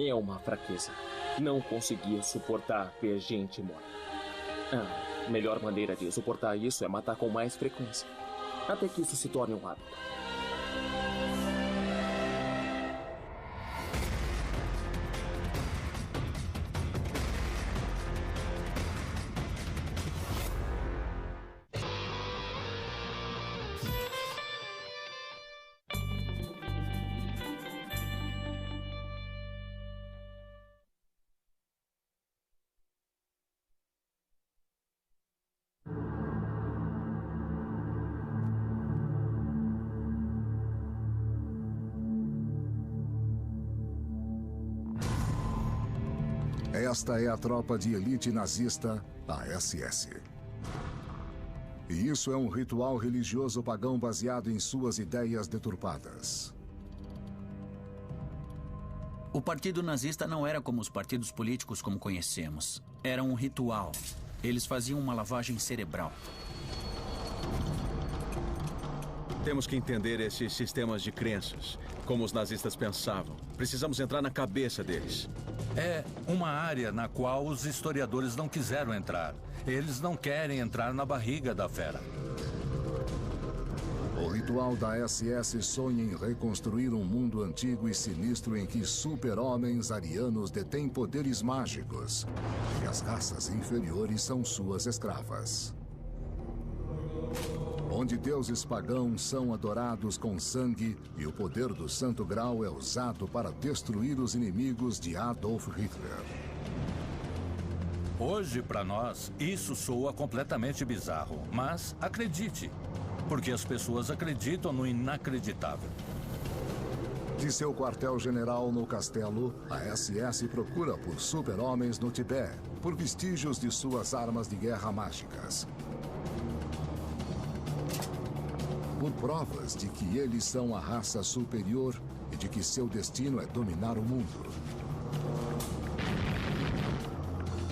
É uma fraqueza. Não conseguia suportar ver gente morta. A melhor maneira de suportar isso é matar com mais frequência, até que isso se torne um hábito. Esta é a tropa de elite nazista, a SS. E isso é um ritual religioso pagão baseado em suas ideias deturpadas. O partido nazista não era como os partidos políticos como conhecemos. Era um ritual. Eles faziam uma lavagem cerebral. Temos que entender esses sistemas de crenças, como os nazistas pensavam. Precisamos entrar na cabeça deles. É uma área na qual os historiadores não quiseram entrar. Eles não querem entrar na barriga da fera. O ritual da SS sonha em reconstruir um mundo antigo e sinistro em que super-homens arianos detêm poderes mágicos e as raças inferiores são suas escravas. Onde deuses pagãos são adorados com sangue e o poder do Santo Grau é usado para destruir os inimigos de Adolf Hitler. Hoje, para nós, isso soa completamente bizarro. Mas acredite, porque as pessoas acreditam no inacreditável. De seu quartel-general no castelo, a SS procura por super-homens no Tibete, por vestígios de suas armas de guerra mágicas. Por provas de que eles são a raça superior e de que seu destino é dominar o mundo.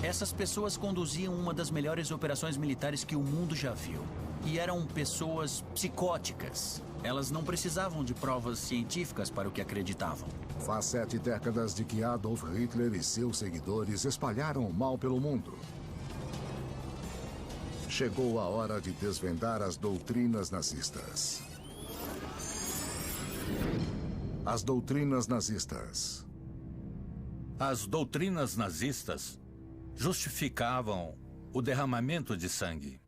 Essas pessoas conduziam uma das melhores operações militares que o mundo já viu. E eram pessoas psicóticas. Elas não precisavam de provas científicas para o que acreditavam. Faz 7 décadas de que Adolf Hitler e seus seguidores espalharam o mal pelo mundo. Chegou a hora de desvendar as doutrinas nazistas. As doutrinas nazistas. As doutrinas nazistas justificavam o derramamento de sangue.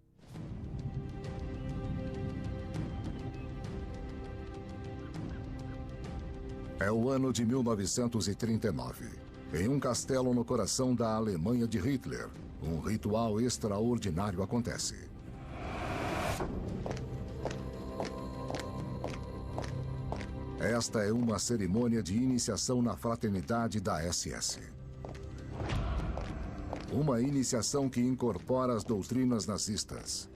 É o ano de 1939. Em um castelo no coração da Alemanha de Hitler, um ritual extraordinário acontece. Esta é uma cerimônia de iniciação na fraternidade da SS. Uma iniciação que incorpora as doutrinas nazistas.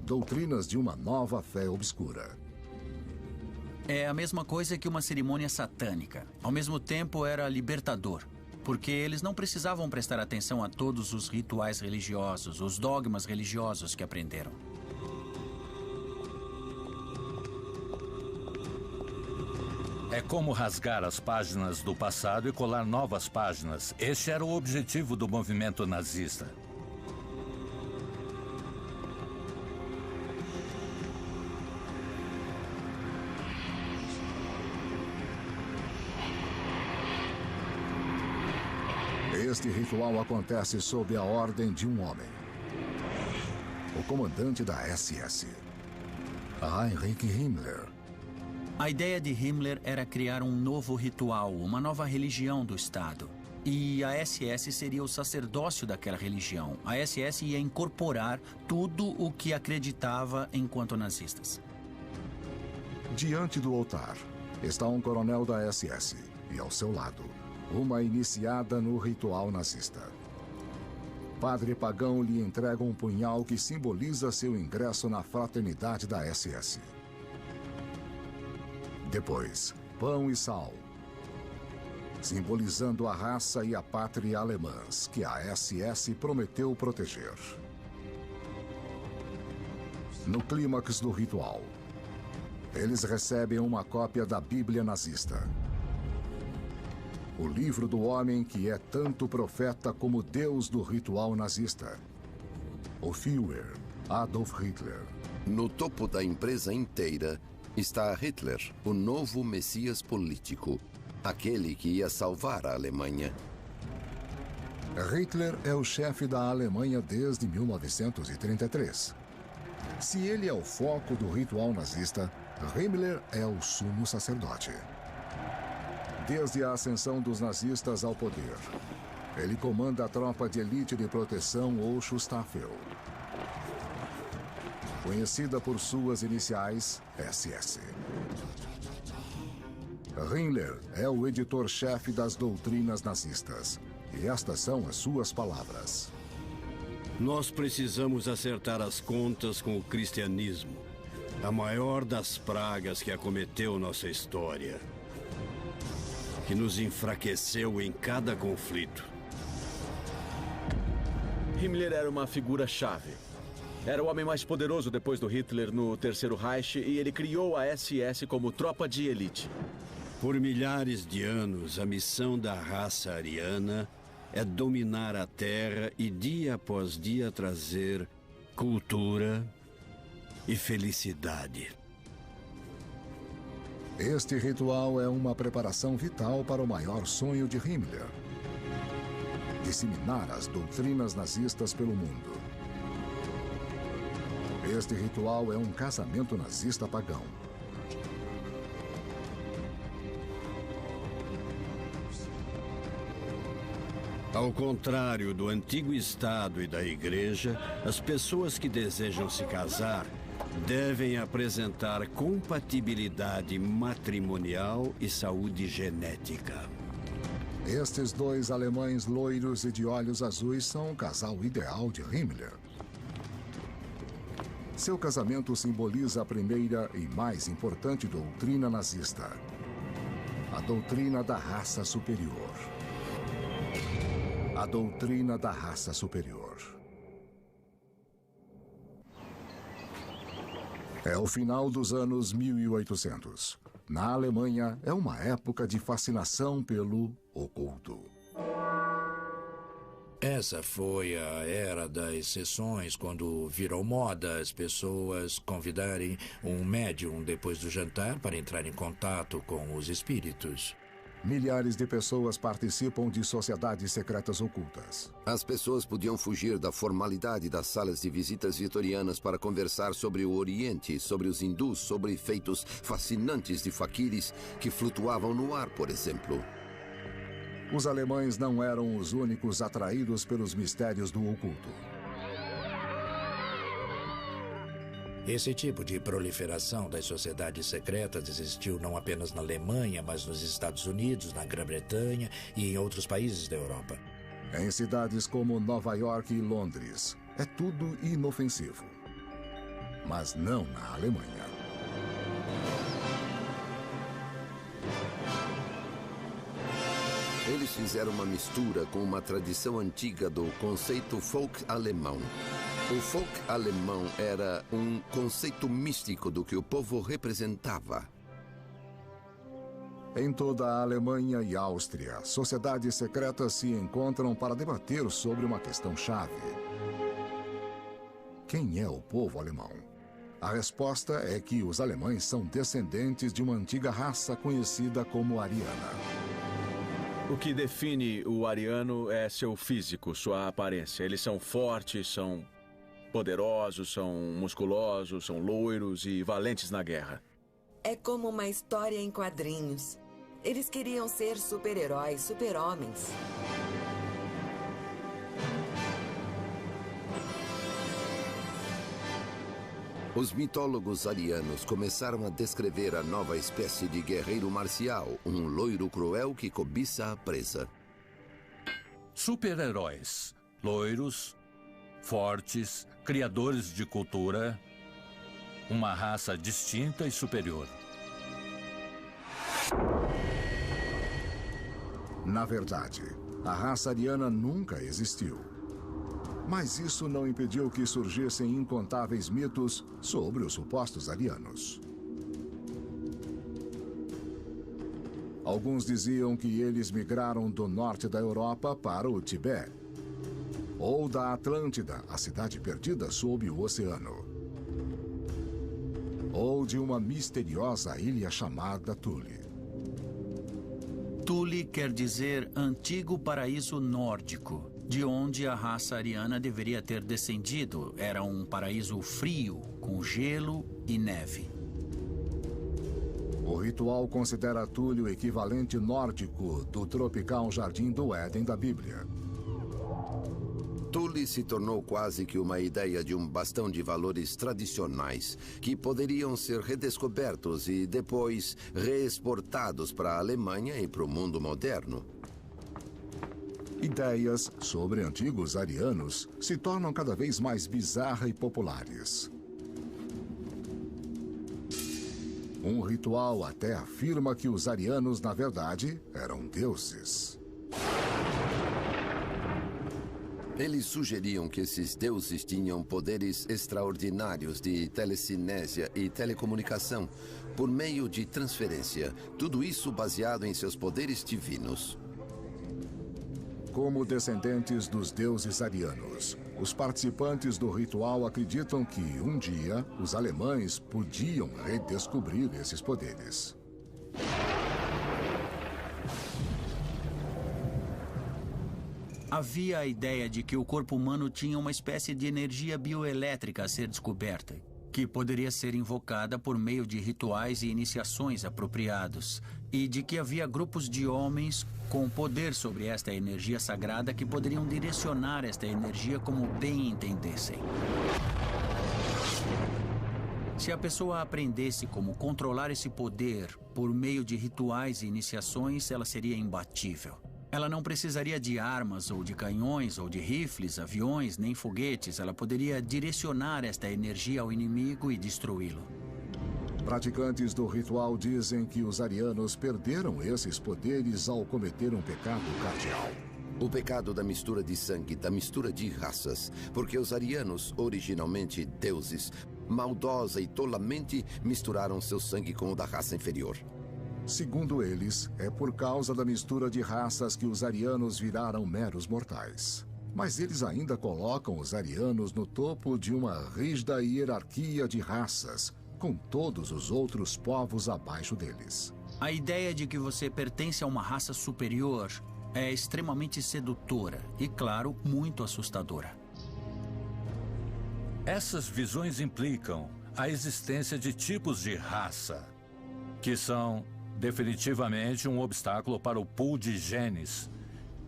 Doutrinas de uma nova fé obscura. É a mesma coisa que uma cerimônia satânica. Ao mesmo tempo, era libertador. Porque eles não precisavam prestar atenção a todos os rituais religiosos, os dogmas religiosos que aprenderam. É como rasgar as páginas do passado e colar novas páginas. Este era o objetivo do movimento nazista. Este ritual acontece sob a ordem de um homem. O comandante da SS, Heinrich Himmler. A ideia de Himmler era criar um novo ritual, uma nova religião do Estado. E a SS seria o sacerdócio daquela religião. A SS ia incorporar tudo o que acreditava enquanto nazistas. Diante do altar está um coronel da SS e ao seu lado, uma iniciada no ritual nazista. Padre Pagão lhe entrega um punhal que simboliza seu ingresso na fraternidade da SS. Depois, pão e sal, simbolizando a raça e a pátria alemãs que a SS prometeu proteger. No clímax do ritual, eles recebem uma cópia da Bíblia nazista. O livro do homem que é tanto profeta como Deus do ritual nazista. O Führer, Adolf Hitler. No topo da empresa inteira está Hitler, o novo messias político, aquele que ia salvar a Alemanha. Hitler é o chefe da Alemanha desde 1933. Se ele é o foco do ritual nazista, Himmler é o sumo sacerdote. Desde a ascensão dos nazistas ao poder, ele comanda a tropa de elite de proteção ou Schutzstaffel, conhecida por suas iniciais SS. Himmler é o editor-chefe das doutrinas nazistas, e estas são as suas palavras. Nós precisamos acertar as contas com o cristianismo, a maior das pragas que acometeu nossa história, que nos enfraqueceu em cada conflito. Himmler era uma figura-chave. Era o homem mais poderoso depois do Hitler no Terceiro Reich e ele criou a SS como tropa de elite. Por milhares de anos, a missão da raça ariana é dominar a Terra e dia após dia trazer cultura e felicidade. Este ritual é uma preparação vital para o maior sonho de Himmler: disseminar as doutrinas nazistas pelo mundo. Este ritual é um casamento nazista pagão. Ao contrário do antigo Estado e da Igreja, as pessoas que desejam se casar devem apresentar compatibilidade matrimonial e saúde genética. Estes dois alemães loiros e de olhos azuis são o casal ideal de Himmler. Seu casamento simboliza a primeira e mais importante doutrina nazista: a doutrina da raça superior. A doutrina da raça superior. É o final dos anos 1800. Na Alemanha, é uma época de fascinação pelo oculto. Essa foi a era das sessões, quando virou moda as pessoas convidarem um médium depois do jantar para entrar em contato com os espíritos. Milhares de pessoas participam de sociedades secretas ocultas. As pessoas podiam fugir da formalidade das salas de visitas vitorianas para conversar sobre o Oriente, sobre os hindus, sobre feitos fascinantes de faquires que flutuavam no ar, por exemplo. Os alemães não eram os únicos atraídos pelos mistérios do oculto. Esse tipo de proliferação das sociedades secretas existiu não apenas na Alemanha, mas nos Estados Unidos, na Grã-Bretanha e em outros países da Europa. Em cidades como Nova York e Londres, é tudo inofensivo. Mas não na Alemanha. Eles fizeram uma mistura com uma tradição antiga do conceito folk alemão. O folk alemão era um conceito místico do que o povo representava. Em toda a Alemanha e Áustria, sociedades secretas se encontram para debater sobre uma questão-chave: quem é o povo alemão? A resposta é que os alemães são descendentes de uma antiga raça conhecida como ariana. O que define o ariano é seu físico, sua aparência. Eles são fortes, são poderosos, são musculosos, são loiros e valentes na guerra. É como uma história em quadrinhos. Eles queriam ser super-heróis, super-homens. Os mitólogos arianos começaram a descrever a nova espécie de guerreiro marcial, um loiro cruel que cobiça a presa. Super-heróis, loiros, fortes, criadores de cultura, uma raça distinta e superior. Na verdade, a raça ariana nunca existiu. Mas isso não impediu que surgissem incontáveis mitos sobre os supostos arianos. Alguns diziam que eles migraram do norte da Europa para o Tibete, ou da Atlântida, a cidade perdida sob o oceano, ou de uma misteriosa ilha chamada Thule. Thule quer dizer antigo paraíso nórdico, de onde a raça ariana deveria ter descendido. Era um paraíso frio, com gelo e neve. O ritual considera Thule o equivalente nórdico do tropical Jardim do Éden da Bíblia. Thule se tornou quase que uma ideia de um bastão de valores tradicionais que poderiam ser redescobertos e depois reexportados para a Alemanha e para o mundo moderno. Ideias sobre antigos arianos se tornam cada vez mais bizarras e populares. Um ritual até afirma que os arianos, na verdade, eram deuses. Eles sugeriam que esses deuses tinham poderes extraordinários de telecinésia e telecomunicação por meio de transferência, tudo isso baseado em seus poderes divinos. Como descendentes dos deuses arianos, os participantes do ritual acreditam que, um dia, os alemães podiam redescobrir esses poderes. Havia a ideia de que o corpo humano tinha uma espécie de energia bioelétrica a ser descoberta, que poderia ser invocada por meio de rituais e iniciações apropriados, e de que havia grupos de homens com poder sobre esta energia sagrada que poderiam direcionar esta energia como bem entendessem. Se a pessoa aprendesse como controlar esse poder por meio de rituais e iniciações, ela seria imbatível. Ela não precisaria de armas ou de canhões ou de rifles, aviões, nem foguetes. Ela poderia direcionar esta energia ao inimigo e destruí-lo. Praticantes do ritual dizem que os arianos perderam esses poderes ao cometer um pecado cardial. O pecado da mistura de sangue, da mistura de raças, porque os arianos, originalmente deuses, maldosa e tolamente misturaram seu sangue com o da raça inferior. Segundo eles, é por causa da mistura de raças que os arianos viraram meros mortais. Mas eles ainda colocam os arianos no topo de uma rígida hierarquia de raças, com todos os outros povos abaixo deles. A ideia de que você pertence a uma raça superior é extremamente sedutora e, claro, muito assustadora. Essas visões implicam a existência de tipos de raça, que são definitivamente um obstáculo para o pool de genes.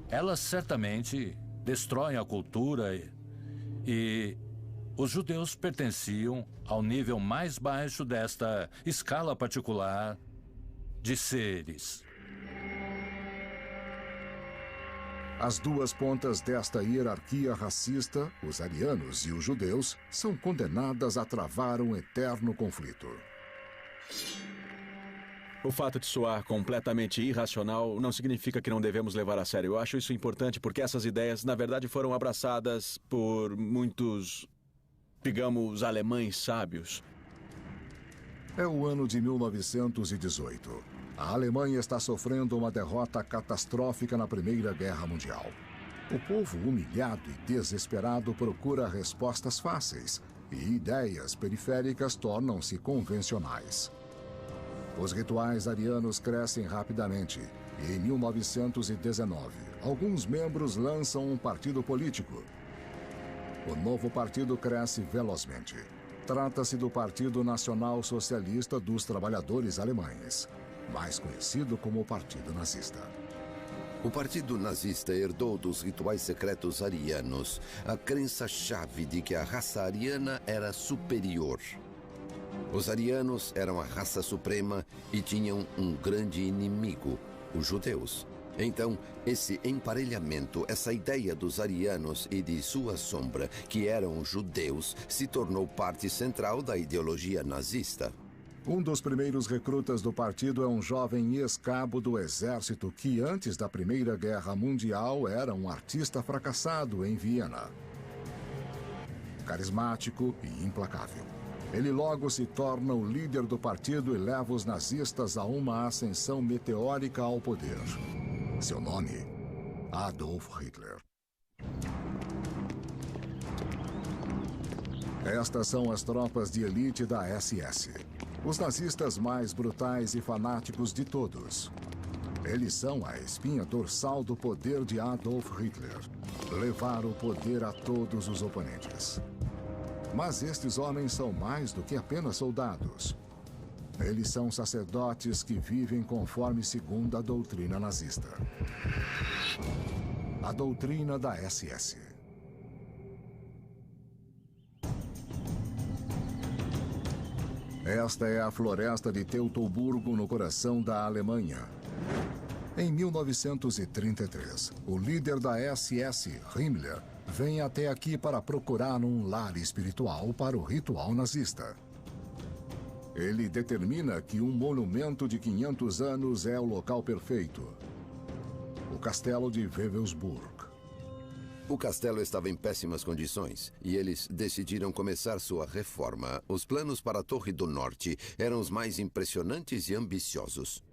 Elas certamente destroem a cultura e os judeus pertenciam ao nível mais baixo desta escala particular de seres. As duas pontas desta hierarquia racista, os arianos e os judeus, são condenadas a travar um eterno conflito. O fato de soar completamente irracional não significa que não devemos levar a sério. Eu acho isso importante porque essas ideias, na verdade, foram abraçadas por muitos, digamos, alemães sábios. É o ano de 1918. A Alemanha está sofrendo uma derrota catastrófica na Primeira Guerra Mundial. O povo humilhado e desesperado procura respostas fáceis, e ideias periféricas tornam-se convencionais. Os rituais arianos crescem rapidamente e, em 1919, alguns membros lançam um partido político. O novo partido cresce velozmente. Trata-se do Partido Nacional Socialista dos Trabalhadores Alemães, mais conhecido como o Partido Nazista. O Partido Nazista herdou dos rituais secretos arianos a crença-chave de que a raça ariana era superior. Os arianos eram a raça suprema e tinham um grande inimigo, os judeus. Então, esse emparelhamento, essa ideia dos arianos e de sua sombra, que eram judeus, se tornou parte central da ideologia nazista. Um dos primeiros recrutas do partido é um jovem ex-cabo do exército que, antes da Primeira Guerra Mundial, era um artista fracassado em Viena. Carismático e implacável. Ele logo se torna o líder do partido e leva os nazistas a uma ascensão meteórica ao poder. Seu nome, Adolf Hitler. Estas são as tropas de elite da SS. Os nazistas mais brutais e fanáticos de todos. Eles são a espinha dorsal do poder de Adolf Hitler. Levar o poder a todos os oponentes. Mas estes homens são mais do que apenas soldados. Eles são sacerdotes que vivem conforme segundo a doutrina nazista. A doutrina da SS. Esta é a floresta de Teutoburgo, no coração da Alemanha. Em 1933, o líder da SS, Himmler, vem até aqui para procurar um lar espiritual para o ritual nazista. Ele determina que um monumento de 500 anos é o local perfeito. O castelo de Wewelsburg. O castelo estava em péssimas condições e eles decidiram começar sua reforma. Os planos para a Torre do Norte eram os mais impressionantes e ambiciosos.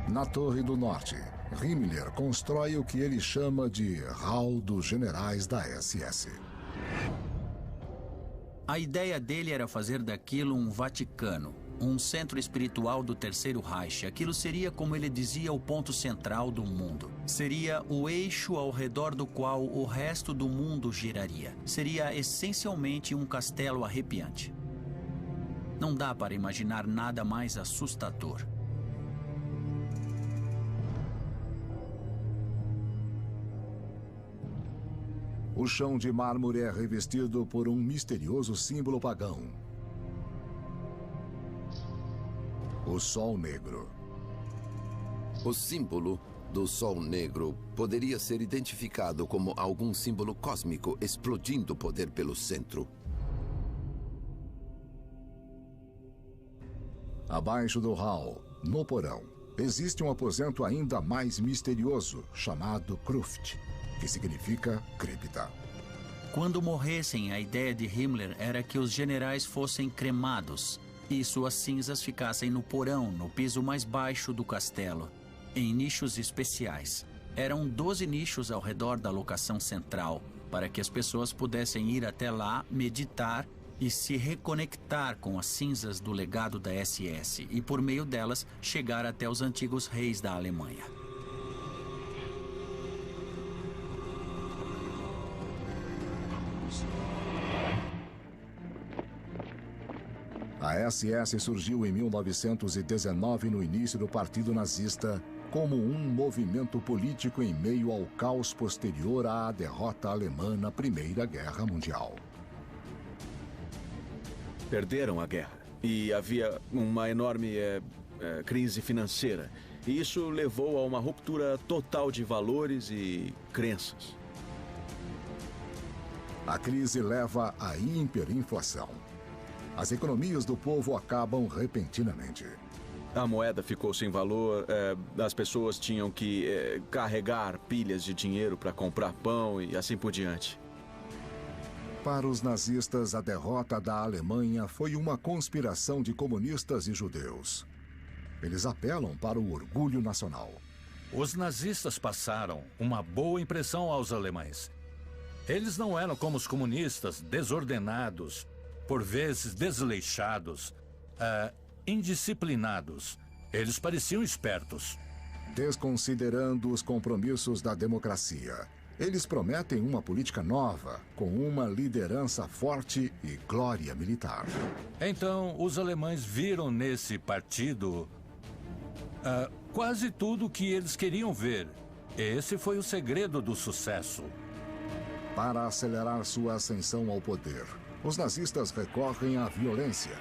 Na Torre do Norte, Himmler constrói o que ele chama de Hall dos Generais da SS. A ideia dele era fazer daquilo um Vaticano, um centro espiritual do Terceiro Reich. Aquilo seria, como ele dizia, o ponto central do mundo. Seria o eixo ao redor do qual o resto do mundo giraria. Seria essencialmente um castelo arrepiante. Não dá para imaginar nada mais assustador. O chão de mármore é revestido por um misterioso símbolo pagão. O Sol Negro. O símbolo do Sol Negro poderia ser identificado como algum símbolo cósmico explodindo poder pelo centro. Abaixo do hall, no porão, existe um aposento ainda mais misterioso, chamado Kruft, que significa cripta. Quando morressem, a ideia de Himmler era que os generais fossem cremados e suas cinzas ficassem no porão, no piso mais baixo do castelo, em nichos especiais. Eram 12 nichos ao redor da locação central, para que as pessoas pudessem ir até lá, meditar e se reconectar com as cinzas do legado da SS e, por meio delas, chegar até os antigos reis da Alemanha. A SS surgiu em 1919, no início do Partido Nazista, como um movimento político em meio ao caos posterior à derrota alemã na Primeira Guerra Mundial. Perderam a guerra e havia uma enorme crise financeira. E isso levou a uma ruptura total de valores e crenças. A crise leva à hiperinflação. As economias do povo acabam repentinamente. A moeda ficou sem valor, as pessoas tinham que carregar pilhas de dinheiro para comprar pão e assim por diante. Para os nazistas, a derrota da Alemanha foi uma conspiração de comunistas e judeus. Eles apelam para o orgulho nacional. Os nazistas passaram uma boa impressão aos alemães. Eles não eram como os comunistas, desordenados, por vezes desleixados, indisciplinados. Eles pareciam espertos. Desconsiderando os compromissos da democracia, eles prometem uma política nova, com uma liderança forte e glória militar. Então, os alemães viram nesse partido quase tudo o que eles queriam ver. Esse foi o segredo do sucesso. Para acelerar sua ascensão ao poder, os nazistas recorrem à violência.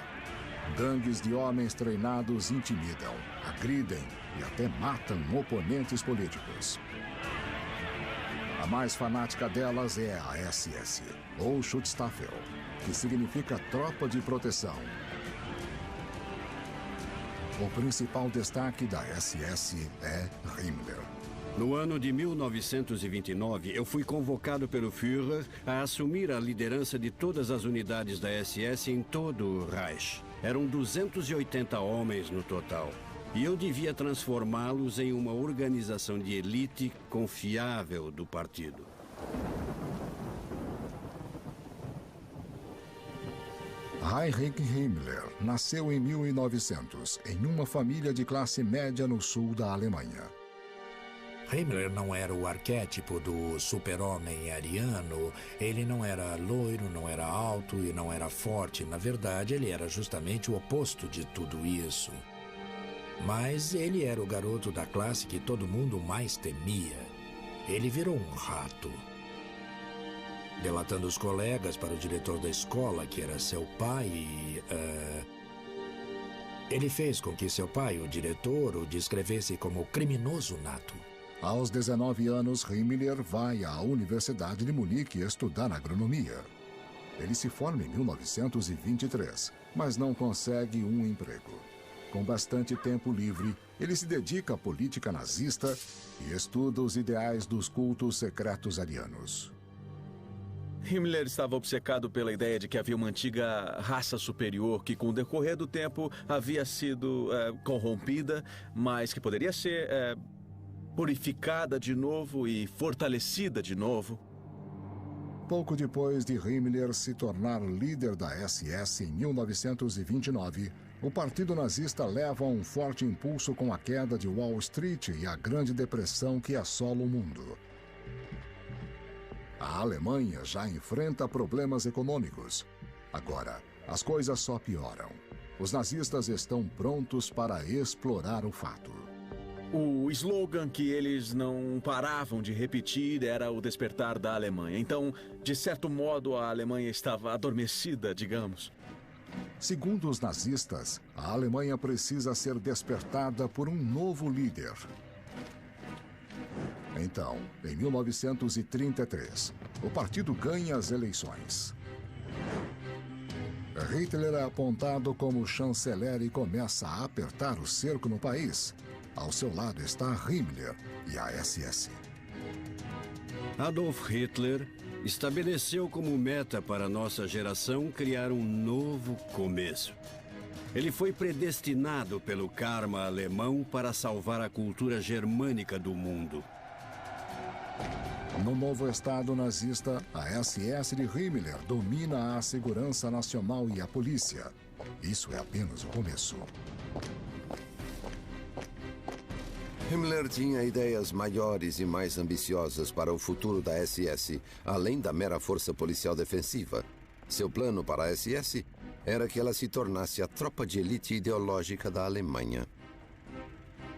Gangues de homens treinados intimidam, agridem e até matam oponentes políticos. A mais fanática delas é a SS, ou Schutzstaffel, que significa Tropa de Proteção. O principal destaque da SS é Himmler. No ano de 1929, eu fui convocado pelo Führer a assumir a liderança de todas as unidades da SS em todo o Reich. Eram 280 homens no total. E eu devia transformá-los em uma organização de elite confiável do partido. Heinrich Himmler nasceu em 1900, em uma família de classe média no sul da Alemanha. Himmler não era o arquétipo do super-homem ariano. Ele não era loiro, não era alto e não era forte. Na verdade, ele era justamente o oposto de tudo isso. Mas ele era o garoto da classe que todo mundo mais temia. Ele virou um rato. Delatando os colegas para o diretor da escola, que era seu pai, ele fez com que seu pai, o diretor, o descrevesse como criminoso nato. Aos 19 anos, Himmler vai à Universidade de Munique estudar agronomia. Ele se forma em 1923, mas não consegue um emprego. Com bastante tempo livre, ele se dedica à política nazista e estuda os ideais dos cultos secretos arianos. Himmler estava obcecado pela ideia de que havia uma antiga raça superior que, com o decorrer do tempo, havia sido corrompida, mas que poderia ser purificada de novo e fortalecida de novo. Pouco depois de Himmler se tornar líder da SS em 1929, o Partido Nazista leva um forte impulso com a queda de Wall Street e a Grande Depressão que assola o mundo. A Alemanha já enfrenta problemas econômicos. Agora, as coisas só pioram. Os nazistas estão prontos para explorar o fato. O slogan que eles não paravam de repetir era o despertar da Alemanha. Então, de certo modo, a Alemanha estava adormecida, digamos. Segundo os nazistas, a Alemanha precisa ser despertada por um novo líder. Então, em 1933, o partido ganha as eleições. Hitler é apontado como chanceler e começa a apertar o cerco no país. Ao seu lado está Himmler e a SS. Adolf Hitler estabeleceu como meta para nossa geração criar um novo começo. Ele foi predestinado pelo karma alemão para salvar a cultura germânica do mundo. No novo Estado nazista, a SS de Himmler domina a segurança nacional e a polícia. Isso é apenas o começo. Himmler tinha ideias maiores e mais ambiciosas para o futuro da SS, além da mera força policial defensiva. Seu plano para a SS era que ela se tornasse a tropa de elite ideológica da Alemanha.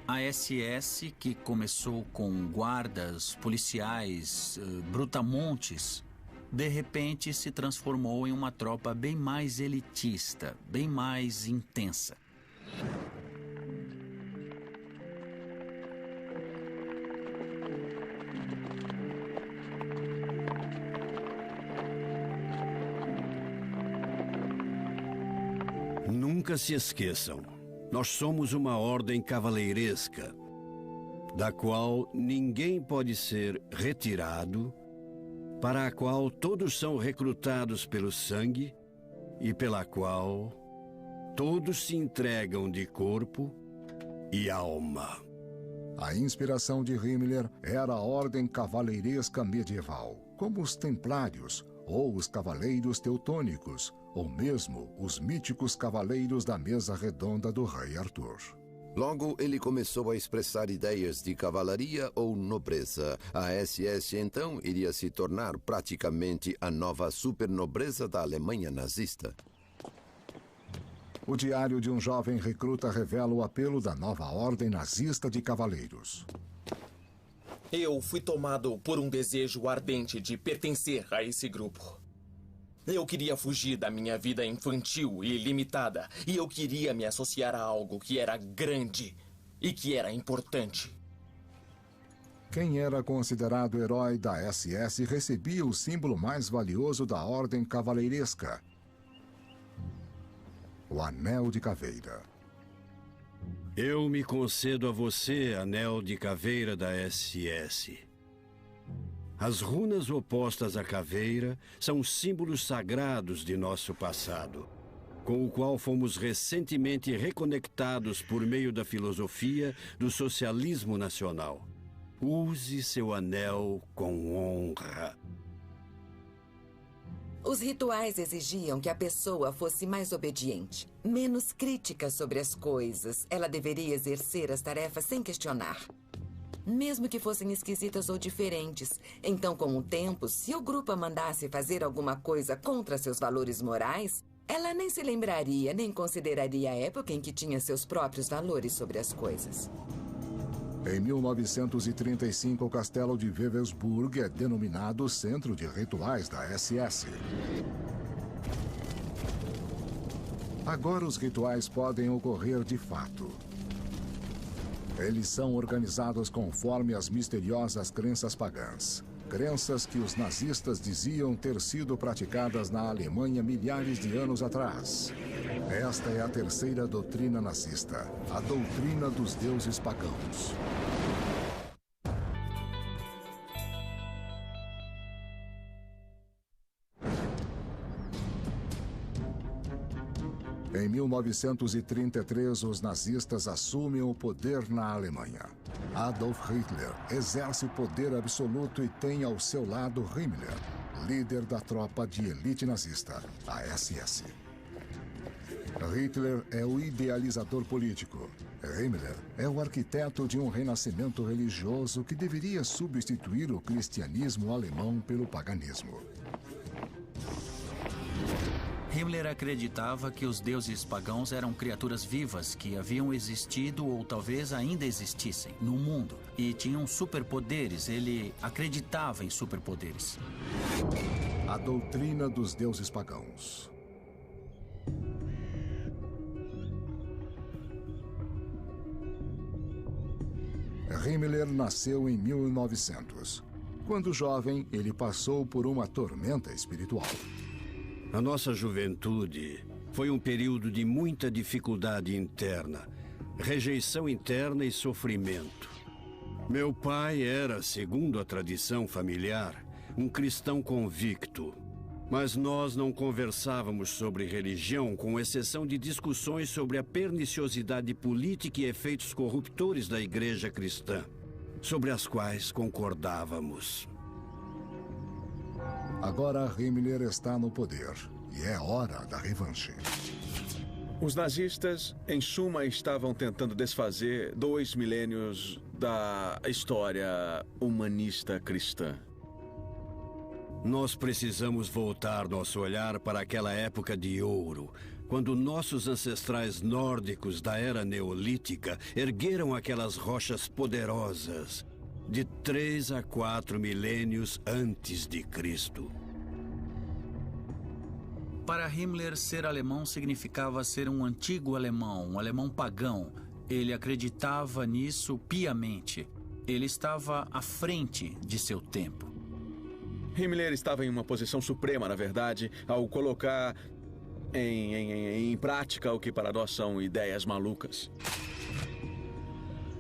A SS, que começou com guardas, policiais, brutamontes, de repente se transformou em uma tropa bem mais elitista, bem mais intensa. Nunca se esqueçam, nós somos uma ordem cavaleiresca, da qual ninguém pode ser retirado, para a qual todos são recrutados pelo sangue e pela qual todos se entregam de corpo e alma. A inspiração de Himmler era a ordem cavaleiresca medieval, como os templários ou os cavaleiros teutônicos, ou mesmo os míticos cavaleiros da mesa redonda do rei Arthur. Logo, ele começou a expressar ideias de cavalaria ou nobreza. A SS, então, iria se tornar praticamente a nova supernobreza da Alemanha nazista. O diário de um jovem recruta revela o apelo da nova ordem nazista de cavaleiros. Eu fui tomado por um desejo ardente de pertencer a esse grupo. Eu queria fugir da minha vida infantil e limitada, e eu queria me associar a algo que era grande e que era importante. Quem era considerado herói da SS recebia o símbolo mais valioso da ordem cavaleiresca: o Anel de Caveira. Eu me concedo a você, anel de caveira da SS. As runas opostas à caveira são símbolos sagrados de nosso passado, com o qual fomos recentemente reconectados por meio da filosofia do socialismo nacional. Use seu anel com honra. Os rituais exigiam que a pessoa fosse mais obediente, menos crítica sobre as coisas. Ela deveria exercer as tarefas sem questionar, mesmo que fossem esquisitas ou diferentes. Então, com o tempo, se o grupo a mandasse fazer alguma coisa contra seus valores morais, ela nem se lembraria, nem consideraria a época em que tinha seus próprios valores sobre as coisas. Em 1935, o castelo de Wewelsburg é denominado Centro de Rituais da SS. Agora os rituais podem ocorrer de fato. Eles são organizados conforme as misteriosas crenças pagãs. Crenças que os nazistas diziam ter sido praticadas na Alemanha milhares de anos atrás. Esta é a terceira doutrina nazista, a doutrina dos deuses pagãos. Em 1933, os nazistas assumem o poder na Alemanha. Adolf Hitler exerce poder absoluto e tem ao seu lado Himmler, líder da tropa de elite nazista, a SS. Hitler é o idealizador político. Himmler é o arquiteto de um renascimento religioso que deveria substituir o cristianismo alemão pelo paganismo. Himmler acreditava que os deuses pagãos eram criaturas vivas que haviam existido ou talvez ainda existissem no mundo e tinham superpoderes. Ele acreditava em superpoderes. A doutrina dos deuses pagãos. Himmler nasceu em 1900. Quando jovem, ele passou por uma tormenta espiritual. A nossa juventude foi um período de muita dificuldade interna, rejeição interna e sofrimento. Meu pai era, segundo a tradição familiar, um cristão convicto. Mas nós não conversávamos sobre religião, com exceção de discussões sobre a perniciosidade política e efeitos corruptores da igreja cristã, sobre as quais concordávamos. Agora Himmler está no poder e é hora da revanche. Os nazistas, em suma, estavam tentando desfazer 2 milênios da história humanista cristã. Nós precisamos voltar nosso olhar para aquela época de ouro, quando nossos ancestrais nórdicos da era neolítica ergueram aquelas rochas poderosas de 3 a 4 milênios antes de Cristo. Para Himmler, ser alemão significava ser um antigo alemão, um alemão pagão. Ele acreditava nisso piamente. Ele estava à frente de seu tempo. Himmler estava em uma posição suprema, na verdade, ao colocar em prática o que para nós são ideias malucas.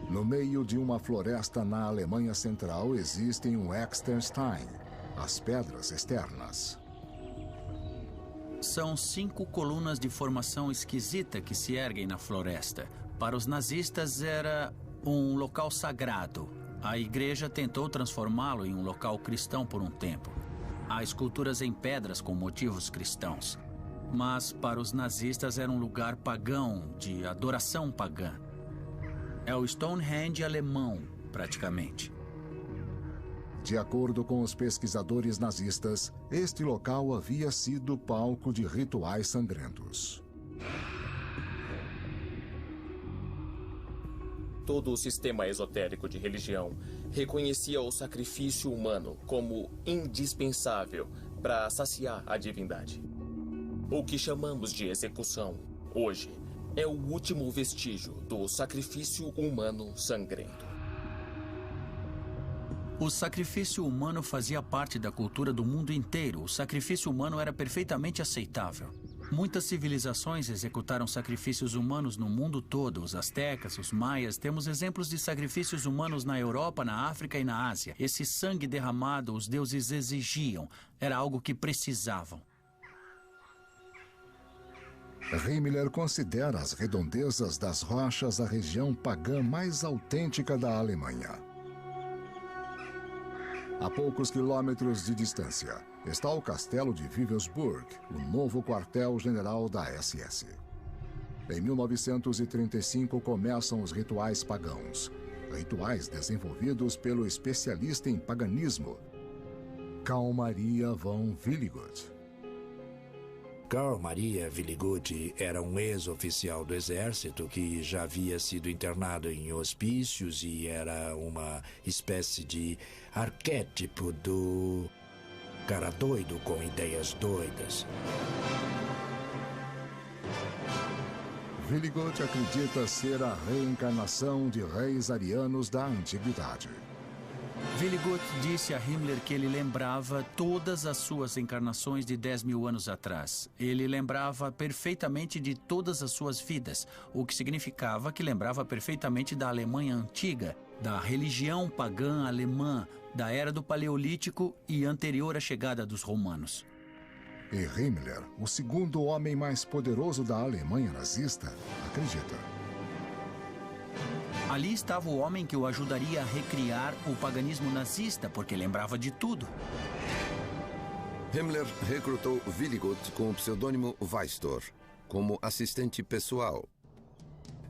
No meio de uma floresta na Alemanha Central existem um Exterstein, as pedras externas. São 5 colunas de formação esquisita que se erguem na floresta. Para os nazistas era um local sagrado. A igreja tentou transformá-lo em um local cristão por um tempo. Há esculturas em pedras com motivos cristãos. Mas para os nazistas era um lugar pagão, de adoração pagã. É o Stonehenge alemão, praticamente. De acordo com os pesquisadores nazistas, este local havia sido palco de rituais sangrentos. Todo o sistema esotérico de religião reconhecia o sacrifício humano como indispensável para saciar a divindade. O que chamamos de execução, hoje, é o último vestígio do sacrifício humano sangrento. O sacrifício humano fazia parte da cultura do mundo inteiro. O sacrifício humano era perfeitamente aceitável. Muitas civilizações executaram sacrifícios humanos no mundo todo. Os astecas, os maias, temos exemplos de sacrifícios humanos na Europa, na África e na Ásia. Esse sangue derramado os deuses exigiam. Era algo que precisavam. Himmler considera as redondezas das rochas a região pagã mais autêntica da Alemanha. A poucos quilômetros de distância está o castelo de Wewelsburg, o novo quartel-general da SS. Em 1935 começam os rituais pagãos, rituais desenvolvidos pelo especialista em paganismo, Karl Maria von Willigut. Karl Maria Willigut era um ex-oficial do exército que já havia sido internado em hospícios e era uma espécie de arquétipo do cara doido com ideias doidas. Willigut acredita ser a reencarnação de reis arianos da antiguidade. Willigut disse a Himmler que ele lembrava todas as suas encarnações de 10.000 anos atrás. Ele lembrava perfeitamente de todas as suas vidas, o que significava que lembrava perfeitamente da Alemanha antiga, da religião pagã alemã, da era do Paleolítico e anterior à chegada dos romanos. E Himmler, o segundo homem mais poderoso da Alemanha nazista, acredita. Ali estava o homem que o ajudaria a recriar o paganismo nazista, porque lembrava de tudo. Himmler recrutou Willigut com o pseudônimo Weistor como assistente pessoal.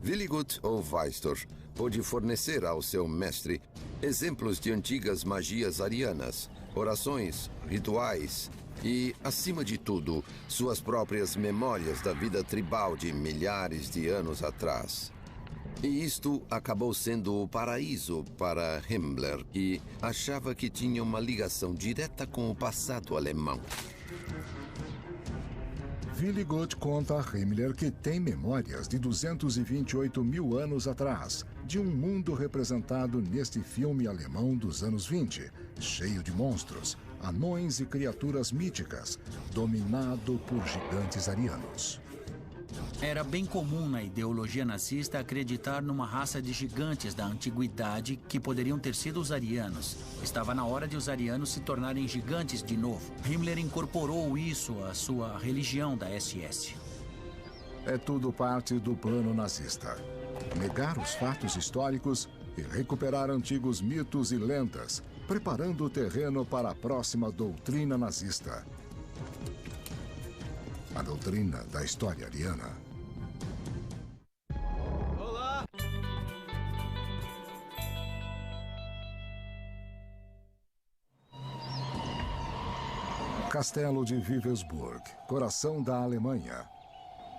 Willigut, ou Weistor, pôde fornecer ao seu mestre exemplos de antigas magias arianas, orações, rituais e, acima de tudo, suas próprias memórias da vida tribal de milhares de anos atrás. E isto acabou sendo o paraíso para Himmler, que achava que tinha uma ligação direta com o passado alemão. Willigut conta a Himmler que tem memórias de 228.000 anos atrás, de um mundo representado neste filme alemão dos anos 20, cheio de monstros, anões e criaturas míticas, dominado por gigantes arianos. Era bem comum na ideologia nazista acreditar numa raça de gigantes da antiguidade que poderiam ter sido os arianos. Estava na hora de os arianos se tornarem gigantes de novo. Himmler incorporou isso à sua religião da SS. É tudo parte do plano nazista. Negar os fatos históricos e recuperar antigos mitos e lendas, preparando o terreno para a próxima doutrina nazista. A doutrina da história ariana. Olá! Castelo de Wewelsburg, coração da Alemanha.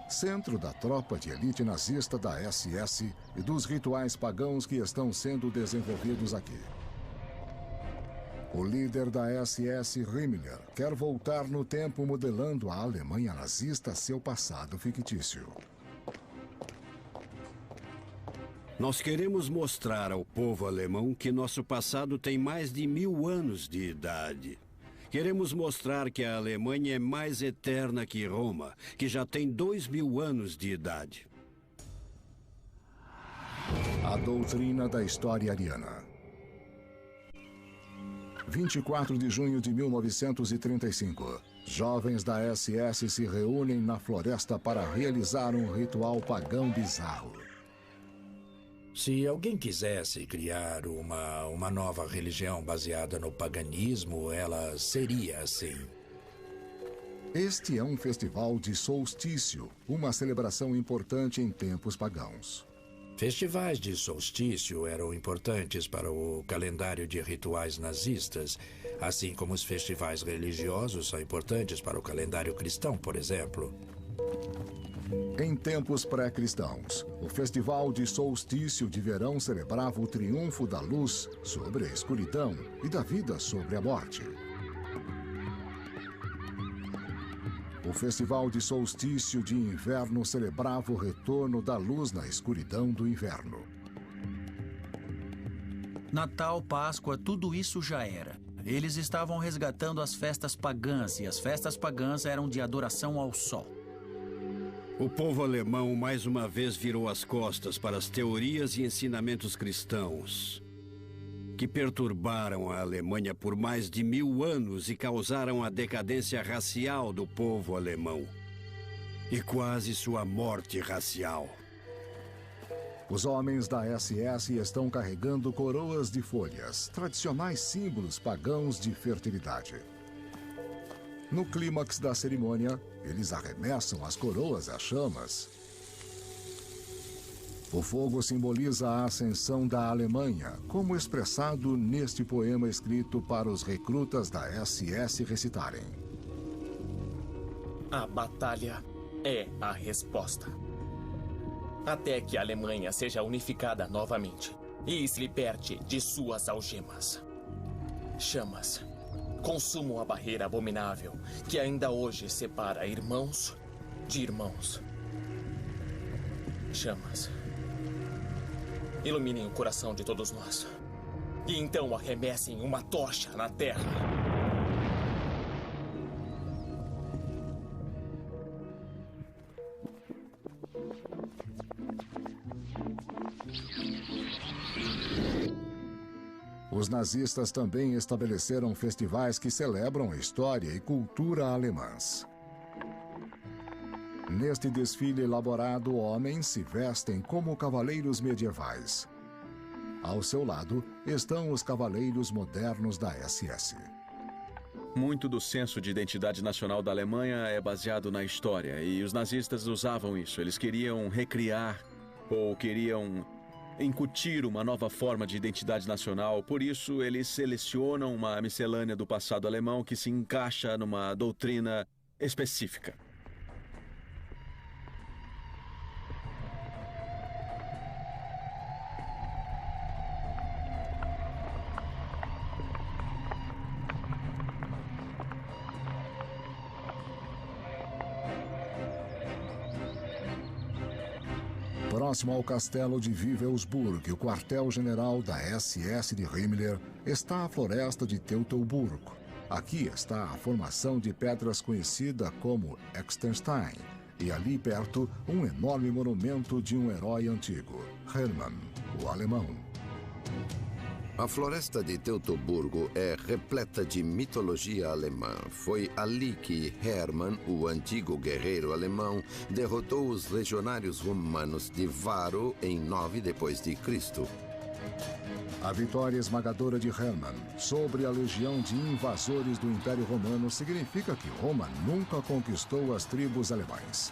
Centro da tropa de elite nazista da SS e dos rituais pagãos que estão sendo desenvolvidos aqui. O líder da SS, Himmler, quer voltar no tempo modelando a Alemanha nazista a seu passado fictício. Nós queremos mostrar ao povo alemão que nosso passado tem mais de 1000 anos de idade. Queremos mostrar que a Alemanha é mais eterna que Roma, que já tem 2000 anos de idade. A doutrina da história ariana. 24 de junho de 1935. Jovens da SS se reúnem na floresta para realizar um ritual pagão bizarro. Se alguém quisesse criar uma nova religião baseada no paganismo, ela seria assim. Este é um festival de solstício, uma celebração importante em tempos pagãos. Festivais de solstício eram importantes para o calendário de rituais nazistas, assim como os festivais religiosos são importantes para o calendário cristão, por exemplo. Em tempos pré-cristãos, o festival de solstício de verão celebrava o triunfo da luz sobre a escuridão e da vida sobre a morte. O festival de solstício de inverno celebrava o retorno da luz na escuridão do inverno. Natal, Páscoa, tudo isso já era. Eles estavam resgatando as festas pagãs, e as festas pagãs eram de adoração ao sol. O povo alemão mais uma vez virou as costas para as teorias e ensinamentos cristãos que perturbaram a Alemanha por mais de 1000 anos e causaram a decadência racial do povo alemão e quase sua morte racial. Os homens da SS estão carregando coroas de folhas, tradicionais símbolos pagãos de fertilidade. No clímax da cerimônia, eles arremessam as coroas às chamas. O fogo simboliza a ascensão da Alemanha, como expressado neste poema escrito para os recrutas da SS recitarem. A batalha é a resposta. Até que a Alemanha seja unificada novamente e se liberte de suas algemas. Chamas, consumam a barreira abominável que ainda hoje separa irmãos de irmãos. Chamas, iluminem o coração de todos nós. E então arremessem uma tocha na terra. Os nazistas também estabeleceram festivais que celebram a história e cultura alemãs. Neste desfile elaborado, homens se vestem como cavaleiros medievais. Ao seu lado estão os cavaleiros modernos da SS. Muito do senso de identidade nacional da Alemanha é baseado na história, e os nazistas usavam isso. Eles queriam recriar ou queriam incutir uma nova forma de identidade nacional. Por isso, eles selecionam uma miscelânea do passado alemão que se encaixa numa doutrina específica. Próximo ao castelo de Wewelsburg, o quartel-general da SS de Himmler, está a floresta de Teutoburgo. Aqui está a formação de pedras conhecida como Extenstein, e ali perto um enorme monumento de um herói antigo, Hermann, o alemão. A floresta de Teutoburgo é repleta de mitologia alemã. Foi ali que Hermann, o antigo guerreiro alemão, derrotou os legionários romanos de Varo em 9 d.C. A vitória esmagadora de Hermann sobre a legião de invasores do Império Romano significa que Roma nunca conquistou as tribos alemãs.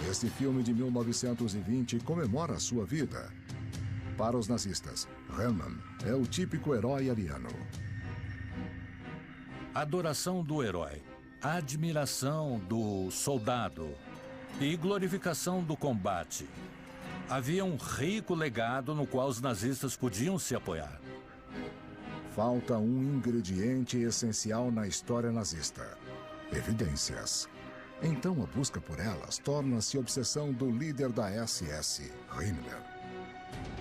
Este filme de 1920 comemora sua vida. Para os nazistas, Hermann é o típico herói ariano. Adoração do herói, admiração do soldado e glorificação do combate. Havia um rico legado no qual os nazistas podiam se apoiar. Falta um ingrediente essencial na história nazista: evidências. Então a busca por elas torna-se obsessão do líder da SS, Himmler.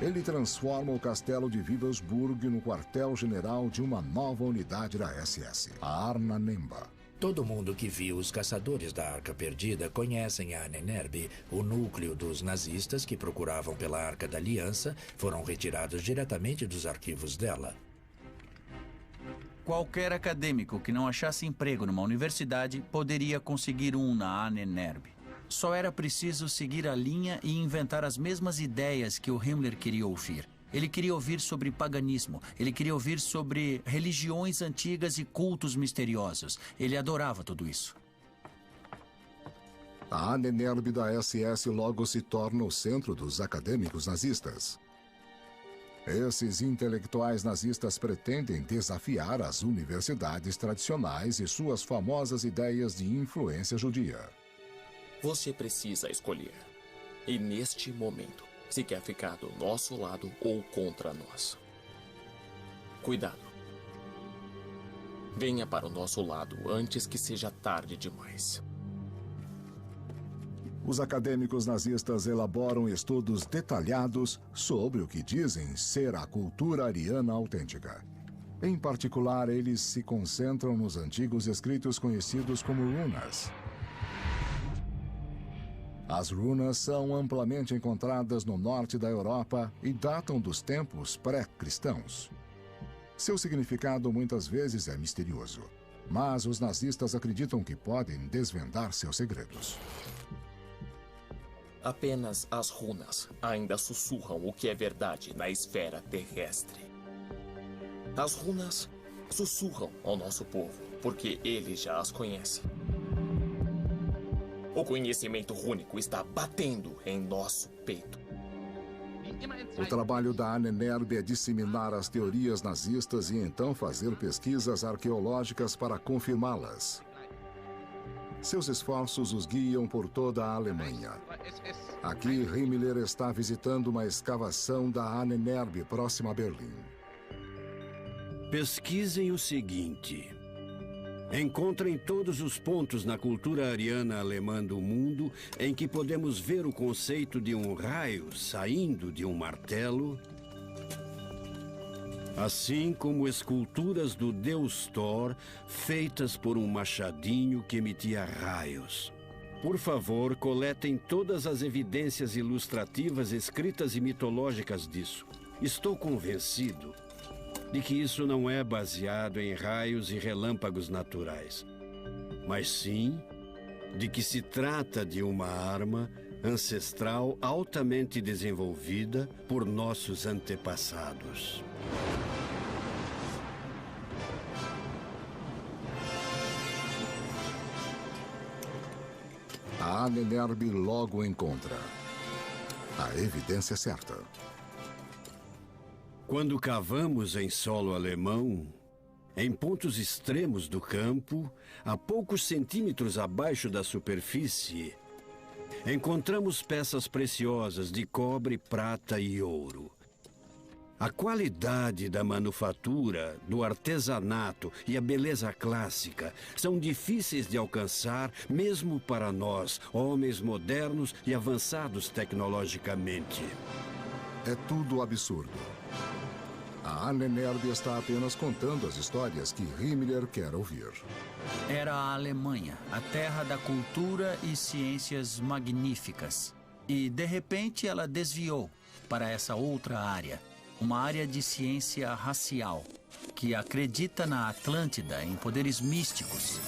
Ele transforma o castelo de Wewelsburg no quartel-general de uma nova unidade da SS, a Arna Nemba. Todo mundo que viu os Caçadores da Arca Perdida conhecem a Ahnenerbe. O núcleo dos nazistas que procuravam pela Arca da Aliança foram retirados diretamente dos arquivos dela. Qualquer acadêmico que não achasse emprego numa universidade poderia conseguir um na Ahnenerbe. Só era preciso seguir a linha e inventar as mesmas ideias que o Himmler queria ouvir. Ele queria ouvir sobre paganismo, ele queria ouvir sobre religiões antigas e cultos misteriosos. Ele adorava tudo isso. A Ahnenerbe da SS logo se torna o centro dos acadêmicos nazistas. Esses intelectuais nazistas pretendem desafiar as universidades tradicionais e suas famosas ideias de influência judia. Você precisa escolher. E neste momento, se quer ficar do nosso lado ou contra nós. Cuidado. Venha para o nosso lado antes que seja tarde demais. Os acadêmicos nazistas elaboram estudos detalhados sobre o que dizem ser a cultura ariana autêntica. Em particular, eles se concentram nos antigos escritos conhecidos como runas. As runas são amplamente encontradas no norte da Europa e datam dos tempos pré-cristãos. Seu significado muitas vezes é misterioso, mas os nazistas acreditam que podem desvendar seus segredos. Apenas as runas ainda sussurram o que é verdade na esfera terrestre. As runas sussurram ao nosso povo, porque ele já as conhece. O conhecimento rúnico está batendo em nosso peito. O trabalho da Ahnenerbe é disseminar as teorias nazistas e então fazer pesquisas arqueológicas para confirmá-las. Seus esforços os guiam por toda a Alemanha. Aqui, Himmler está visitando uma escavação da Ahnenerbe próxima a Berlim. Pesquisem o seguinte. Encontrem todos os pontos na cultura ariana alemã do mundo em que podemos ver o conceito de um raio saindo de um martelo, assim como esculturas do deus Thor feitas por um machadinho que emitia raios. Por favor, coletem todas as evidências ilustrativas escritas e mitológicas disso. Estou convencido de que isso não é baseado em raios e relâmpagos naturais, mas sim de que se trata de uma arma ancestral altamente desenvolvida por nossos antepassados. A Ahnenerbe logo encontra a evidência certa. Quando cavamos em solo alemão, em pontos extremos do campo, a poucos centímetros abaixo da superfície, encontramos peças preciosas de cobre, prata e ouro. A qualidade da manufatura, do artesanato e a beleza clássica são difíceis de alcançar mesmo para nós, homens modernos e avançados tecnologicamente. É tudo absurdo. A Ahnenerbe está apenas contando as histórias que Himmler quer ouvir. Era a Alemanha, a terra da cultura e ciências magníficas. E, de repente, ela desviou para essa outra área, uma área de ciência racial, que acredita na Atlântida, em poderes místicos.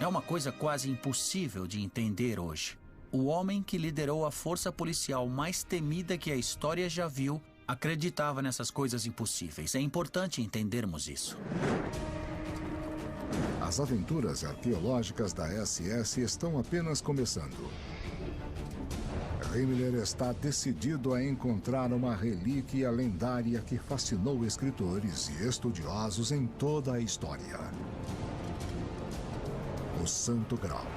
É uma coisa quase impossível de entender hoje. O homem que liderou a força policial mais temida que a história já viu acreditava nessas coisas impossíveis. É importante entendermos isso. As aventuras arqueológicas da SS estão apenas começando. Himmler está decidido a encontrar uma relíquia lendária que fascinou escritores e estudiosos em toda a história. O Santo Graal.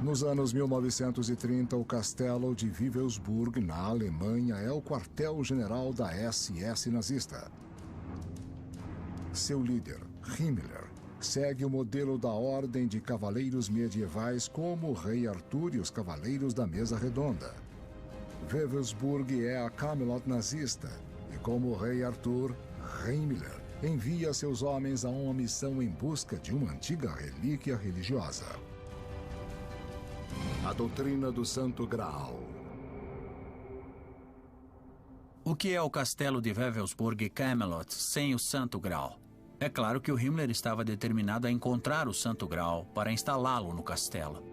Nos anos 1930, o castelo de Wewelsburg, na Alemanha, é o quartel-general da SS nazista. Seu líder, Himmler, segue o modelo da Ordem de Cavaleiros Medievais como o Rei Arthur e os Cavaleiros da Mesa Redonda. Wewelsburg é a Camelot nazista e, como o Rei Arthur, Himmler envia seus homens a uma missão em busca de uma antiga relíquia religiosa. A doutrina do Santo Graal. O que é o castelo de Wewelsburg e Camelot sem o Santo Graal? É claro que o Himmler estava determinado a encontrar o Santo Graal para instalá-lo no castelo.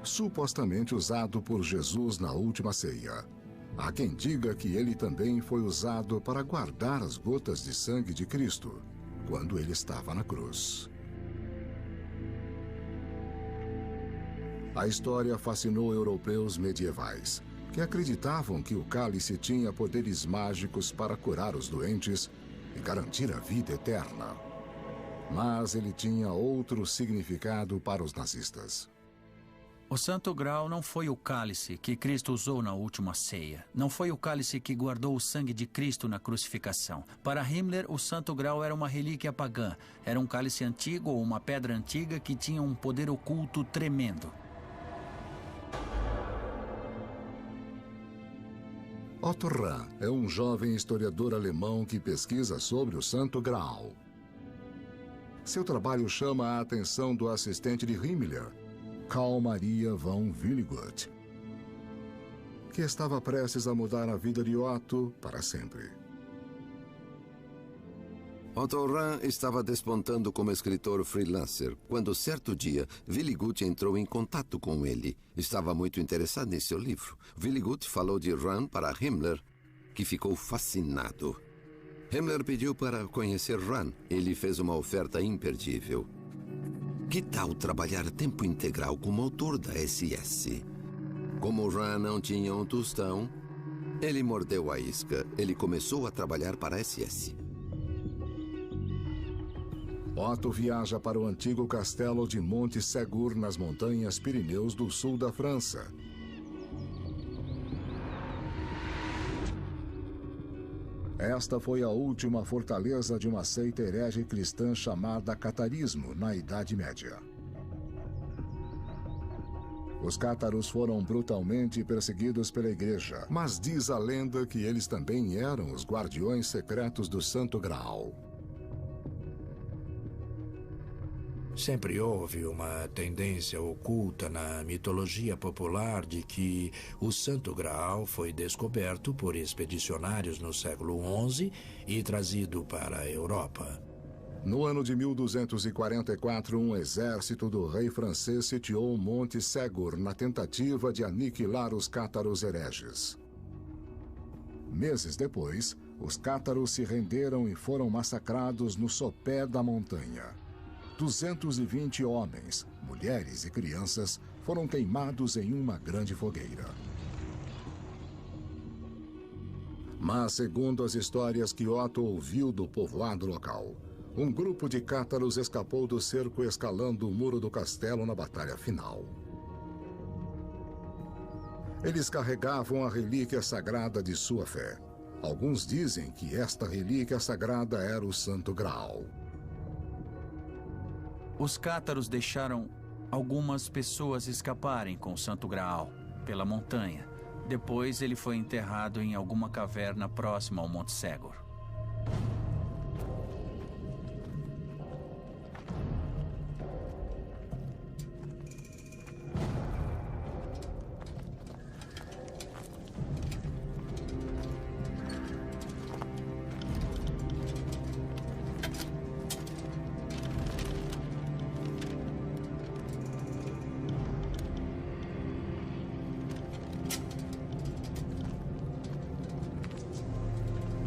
Supostamente usado por Jesus na última ceia. Há quem diga que ele também foi usado para guardar as gotas de sangue de Cristo, quando ele estava na cruz. A história fascinou europeus medievais, que acreditavam que o cálice tinha poderes mágicos para curar os doentes e garantir a vida eterna. Mas ele tinha outro significado para os nazistas. O Santo Graal não foi o cálice que Cristo usou na última ceia. Não foi o cálice que guardou o sangue de Cristo na crucificação. Para Himmler, o Santo Graal era uma relíquia pagã. Era um cálice antigo ou uma pedra antiga que tinha um poder oculto tremendo. Otto Rahn é um jovem historiador alemão que pesquisa sobre o Santo Graal. Seu trabalho chama a atenção do assistente de Himmler, Karl Maria von Willigut, que estava prestes a mudar a vida de Otto para sempre. Otto Rahn estava despontando como escritor freelancer quando, certo dia, Willigut entrou em contato com ele. Estava muito interessado em seu livro. Willigut falou de Rahn para Himmler, que ficou fascinado. Himmler pediu para conhecer Rahn. Ele fez uma oferta imperdível. Que tal trabalhar tempo integral como autor da SS? Como Rahn não tinha um tostão, ele mordeu a isca. Ele começou a trabalhar para a SS. Otto viaja para o antigo castelo de Monte Segur, nas montanhas Pirineus do sul da França. Esta foi a última fortaleza de uma seita herege cristã chamada catarismo, na Idade Média. Os cátaros foram brutalmente perseguidos pela igreja, mas diz a lenda que eles também eram os guardiões secretos do Santo Graal. Sempre houve uma tendência oculta na mitologia popular de que o Santo Graal foi descoberto por expedicionários no século XI e trazido para a Europa. No ano de 1244, um exército do rei francês sitiou o Monte Segur na tentativa de aniquilar os cátaros hereges. Meses depois, os cátaros se renderam e foram massacrados no sopé da montanha. 220 homens, mulheres e crianças foram queimados em uma grande fogueira. Mas, segundo as histórias que Otto ouviu do povoado local, um grupo de cátaros escapou do cerco escalando o muro do castelo na batalha final. Eles carregavam a relíquia sagrada de sua fé. Alguns dizem que esta relíquia sagrada era o Santo Graal. Os cátaros deixaram algumas pessoas escaparem com o Santo Graal pela montanha. Depois ele foi enterrado em alguma caverna próxima ao Monte Segur.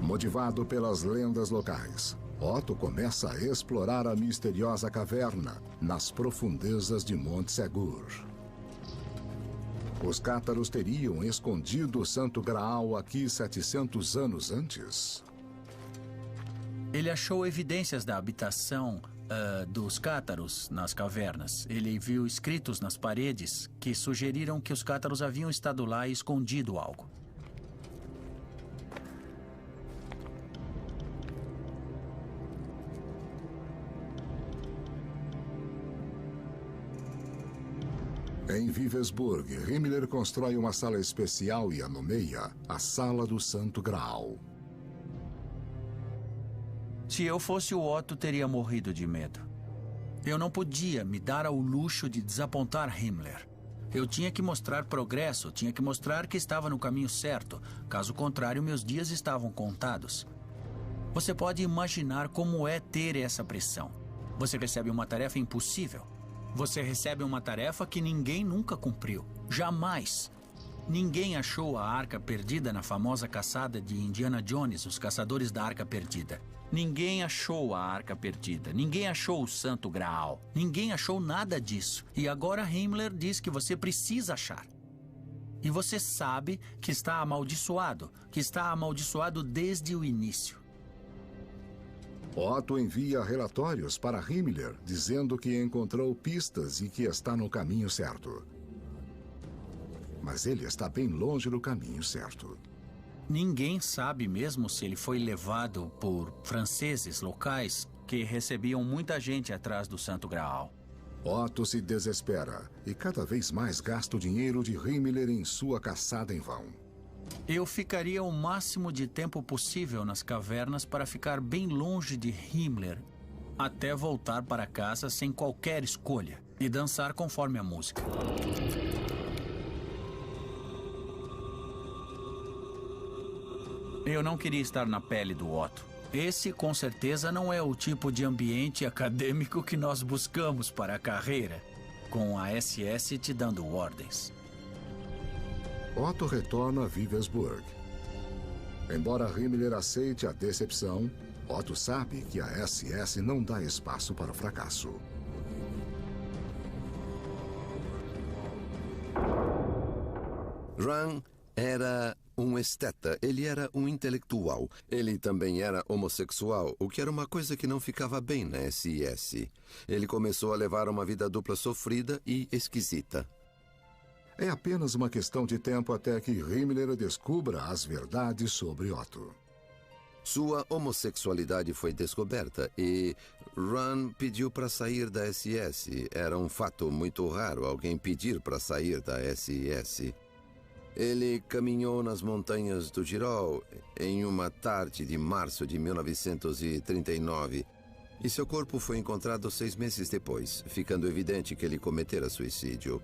Motivado pelas lendas locais, Otto começa a explorar a misteriosa caverna nas profundezas de Monte Segur. Os cátaros teriam escondido o Santo Graal aqui 700 anos antes? Ele achou evidências da habitação dos cátaros nas cavernas. Ele viu escritos nas paredes que sugeriram que os cátaros haviam estado lá e escondido algo. Em Vivesburg, Himmler constrói uma sala especial e a nomeia a Sala do Santo Graal. Se eu fosse o Otto, teria morrido de medo. Eu não podia me dar ao luxo de desapontar Himmler. Eu tinha que mostrar progresso, tinha que mostrar que estava no caminho certo. Caso contrário, meus dias estavam contados. Você pode imaginar como é ter essa pressão. Você recebe uma tarefa impossível. Você recebe uma tarefa que ninguém nunca cumpriu. Jamais. Ninguém achou a Arca Perdida na famosa caçada de Indiana Jones, os caçadores da Arca Perdida. Ninguém achou a Arca Perdida. Ninguém achou o Santo Graal. Ninguém achou nada disso. E agora Himmler diz que você precisa achar. E você sabe que está amaldiçoado. Que está amaldiçoado desde o início. Otto envia relatórios para Himmler, dizendo que encontrou pistas e que está no caminho certo. Mas ele está bem longe do caminho certo. Ninguém sabe mesmo se ele foi levado por franceses locais que recebiam muita gente atrás do Santo Graal. Otto se desespera e cada vez mais gasta o dinheiro de Himmler em sua caçada em vão. Eu ficaria o máximo de tempo possível nas cavernas para ficar bem longe de Himmler, até voltar para casa sem qualquer escolha e dançar conforme a música. Eu não queria estar na pele do Otto. Esse, com certeza, não é o tipo de ambiente acadêmico que nós buscamos para a carreira, com a SS te dando ordens. Otto retorna a Vivelsburg. Embora Himmler aceite a decepção, Otto sabe que a SS não dá espaço para o fracasso. Ran era um esteta, ele era um intelectual. Ele também era homossexual, o que era uma coisa que não ficava bem na SS. Ele começou a levar uma vida dupla sofrida e esquisita. É apenas uma questão de tempo até que Himmler descubra as verdades sobre Otto. Sua homossexualidade foi descoberta e Ran pediu para sair da SS. Era um fato muito raro alguém pedir para sair da SS. Ele caminhou nas montanhas do Tirol em uma tarde de março de 1939 e seu corpo foi encontrado 6 meses depois, ficando evidente que ele cometera suicídio.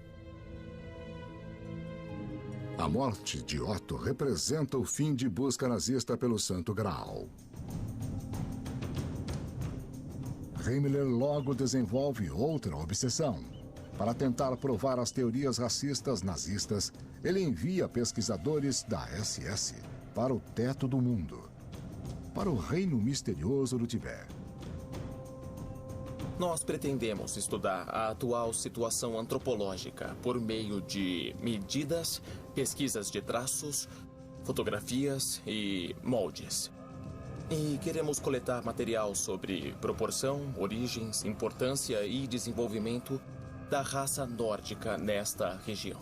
A morte de Otto representa o fim de busca nazista pelo Santo Graal. Himmler logo desenvolve outra obsessão. Para tentar provar as teorias racistas nazistas, ele envia pesquisadores da SS para o teto do mundo, para o reino misterioso do Tibete. Nós pretendemos estudar a atual situação antropológica por meio de medidas, pesquisas de traços, fotografias e moldes. E queremos coletar material sobre proporção, origens, importância e desenvolvimento da raça nórdica nesta região.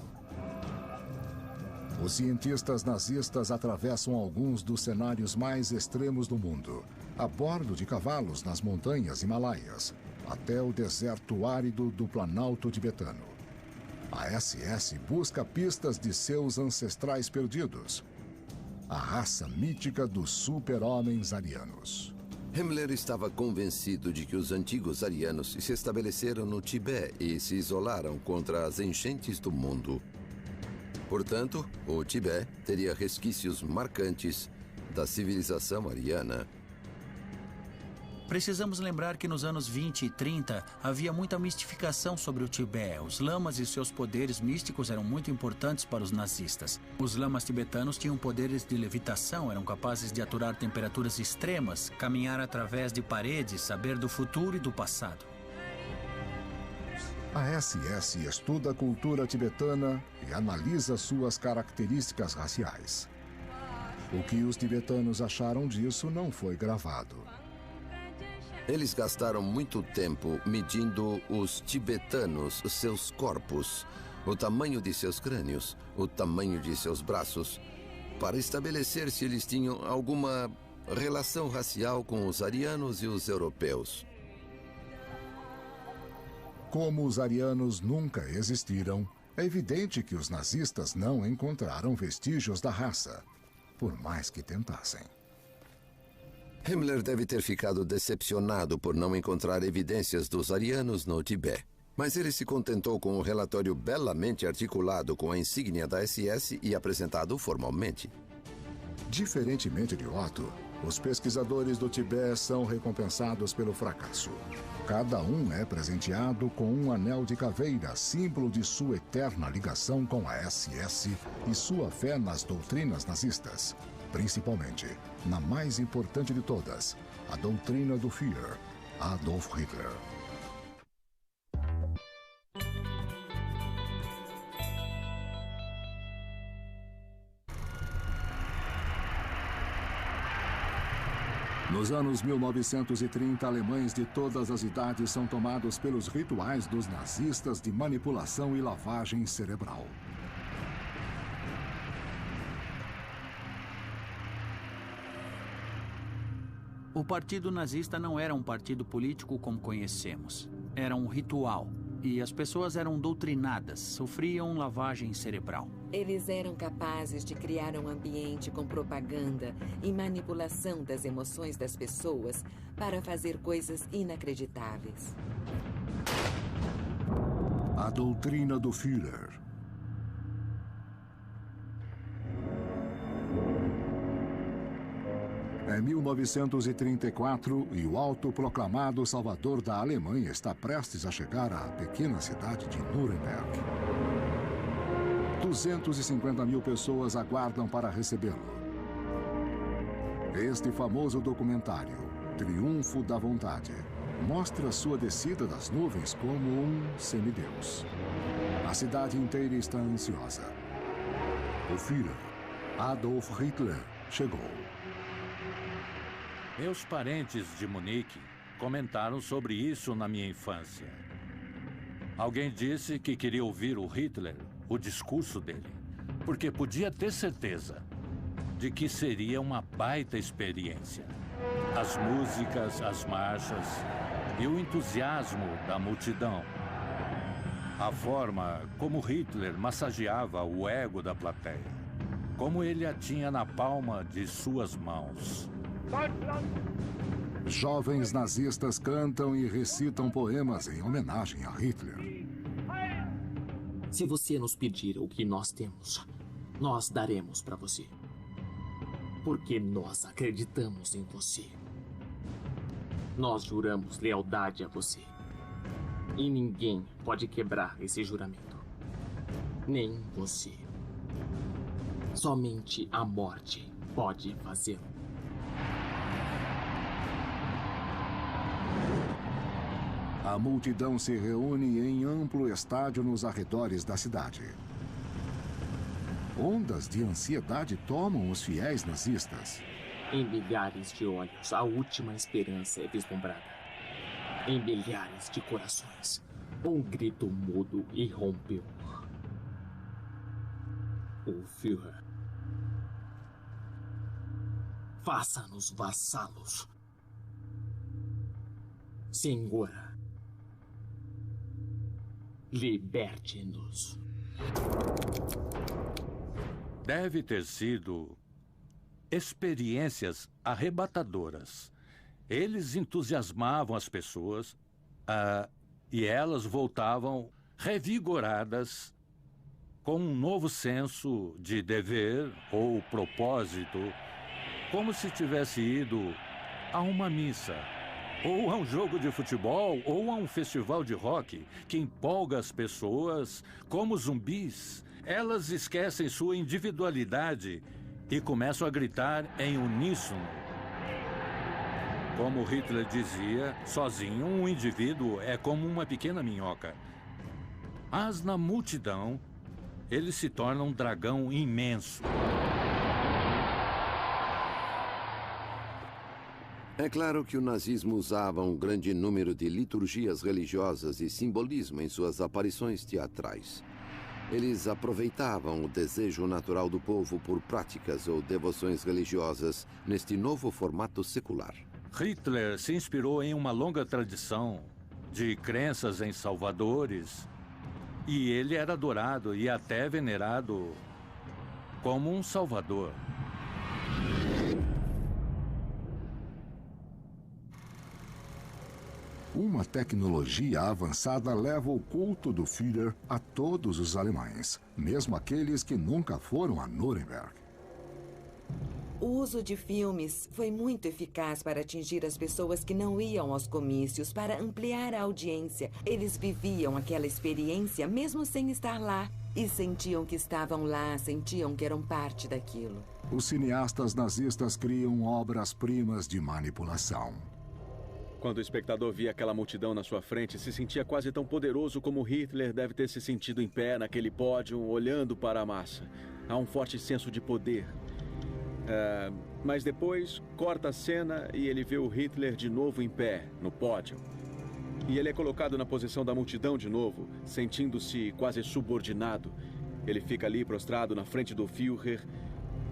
Os cientistas nazistas atravessam alguns dos cenários mais extremos do mundo, a bordo de cavalos nas montanhas Himalaias, até o deserto árido do Planalto tibetano. A SS busca pistas de seus ancestrais perdidos, a raça mítica dos super-homens arianos. Himmler estava convencido de que os antigos arianos se estabeleceram no Tibete e se isolaram contra as enchentes do mundo. Portanto, o Tibete teria resquícios marcantes da civilização ariana. Precisamos lembrar que nos anos 20 e 30 havia muita mistificação sobre o Tibete. Os lamas e seus poderes místicos eram muito importantes para os nazistas. Os lamas tibetanos tinham poderes de levitação, eram capazes de aturar temperaturas extremas, caminhar através de paredes, saber do futuro e do passado. A SS estuda a cultura tibetana e analisa suas características raciais. O que os tibetanos acharam disso não foi gravado. Eles gastaram muito tempo medindo os tibetanos, seus corpos, o tamanho de seus crânios, o tamanho de seus braços, para estabelecer se eles tinham alguma relação racial com os arianos e os europeus. Como os arianos nunca existiram, é evidente que os nazistas não encontraram vestígios da raça, por mais que tentassem. Himmler deve ter ficado decepcionado por não encontrar evidências dos arianos no Tibete. Mas ele se contentou com um relatório belamente articulado com a insígnia da SS e apresentado formalmente. Diferentemente de Otto, os pesquisadores do Tibete são recompensados pelo fracasso. Cada um é presenteado com um anel de caveira, símbolo de sua eterna ligação com a SS e sua fé nas doutrinas nazistas. Principalmente, na mais importante de todas, a doutrina do Führer, Adolf Hitler. Nos anos 1930, alemães de todas as idades são tomados pelos rituais dos nazistas de manipulação e lavagem cerebral. O partido nazista não era um partido político como conhecemos. Era um ritual. E as pessoas eram doutrinadas, sofriam lavagem cerebral. Eles eram capazes de criar um ambiente com propaganda e manipulação das emoções das pessoas para fazer coisas inacreditáveis. A doutrina do Führer. É 1934 e o autoproclamado salvador da Alemanha está prestes a chegar à pequena cidade de Nuremberg. 250 mil pessoas aguardam para recebê-lo. Este famoso documentário, Triunfo da Vontade, mostra sua descida das nuvens como um semideus. A cidade inteira está ansiosa. O Führer, Adolf Hitler, chegou. Meus parentes de Munique comentaram sobre isso na minha infância. Alguém disse que queria ouvir o Hitler, o discurso dele, porque podia ter certeza de que seria uma baita experiência. As músicas, as marchas e o entusiasmo da multidão. A forma como Hitler massageava o ego da plateia. Como ele a tinha na palma de suas mãos. Jovens nazistas cantam e recitam poemas em homenagem a Hitler. Se você nos pedir o que nós temos, nós daremos para você. Porque nós acreditamos em você. Nós juramos lealdade a você. E ninguém pode quebrar esse juramento. Nem você. Somente a morte pode fazê-lo. A multidão se reúne em amplo estádio nos arredores da cidade. Ondas de ansiedade tomam os fiéis nazistas. Em milhares de olhos, a última esperança é vislumbrada. Em milhares de corações, um grito mudo irrompeu. O Führer. Faça-nos vassalos. Senhora. Liberte-nos. Deve ter sido experiências arrebatadoras. Eles entusiasmavam as pessoas e elas voltavam revigoradas com um novo senso de dever ou propósito, como se tivesse ido a uma missa, ou a um jogo de futebol, ou a um festival de rock que empolga as pessoas como zumbis. Elas esquecem sua individualidade e começam a gritar em uníssono. Como Hitler dizia, sozinho um indivíduo é como uma pequena minhoca. Mas na multidão, ele se torna um dragão imenso. É claro que o nazismo usava um grande número de liturgias religiosas e simbolismo em suas aparições teatrais. Eles aproveitavam o desejo natural do povo por práticas ou devoções religiosas neste novo formato secular. Hitler se inspirou em uma longa tradição de crenças em salvadores, e ele era adorado e até venerado como um salvador. Uma tecnologia avançada leva o culto do Führer a todos os alemães, mesmo aqueles que nunca foram a Nuremberg. O uso de filmes foi muito eficaz para atingir as pessoas que não iam aos comícios, para ampliar a audiência. Eles viviam aquela experiência mesmo sem estar lá. E sentiam que estavam lá, sentiam que eram parte daquilo. Os cineastas nazistas criam obras-primas de manipulação. Quando o espectador via aquela multidão na sua frente, se sentia quase tão poderoso como Hitler deve ter se sentido em pé naquele pódio, olhando para a massa. Há um forte senso de poder. Mas depois, corta a cena e ele vê o Hitler de novo em pé, no pódio. E ele é colocado na posição da multidão de novo, sentindo-se quase subordinado. Ele fica ali prostrado na frente do Führer.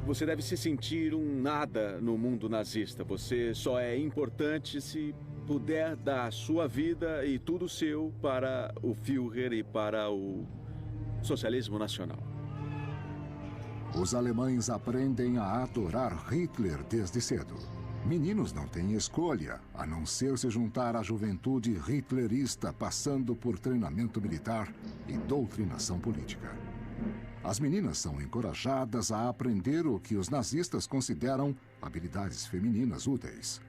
Você deve se sentir um nada no mundo nazista. Você só é importante se puder dar sua vida e tudo seu para o Führer e para o socialismo nacional. Os alemães aprendem a adorar Hitler desde cedo. Meninos não têm escolha, a não ser se juntar à juventude hitlerista, passando por treinamento militar e doutrinação política. As meninas são encorajadas a aprender o que os nazistas consideram habilidades femininas úteis.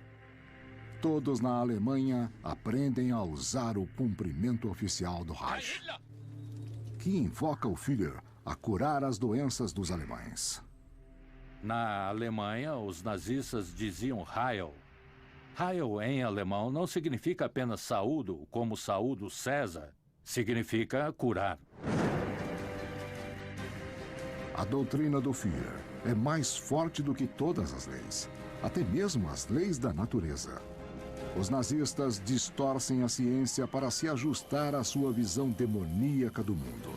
Todos na Alemanha aprendem a usar o cumprimento oficial do Reich, que invoca o Führer a curar as doenças dos alemães. Na Alemanha, os nazistas diziam Heil. Heil em alemão não significa apenas saúdo, como saúdo César. Significa curar. A doutrina do Führer é mais forte do que todas as leis, até mesmo as leis da natureza. Os nazistas distorcem a ciência para se ajustar à sua visão demoníaca do mundo.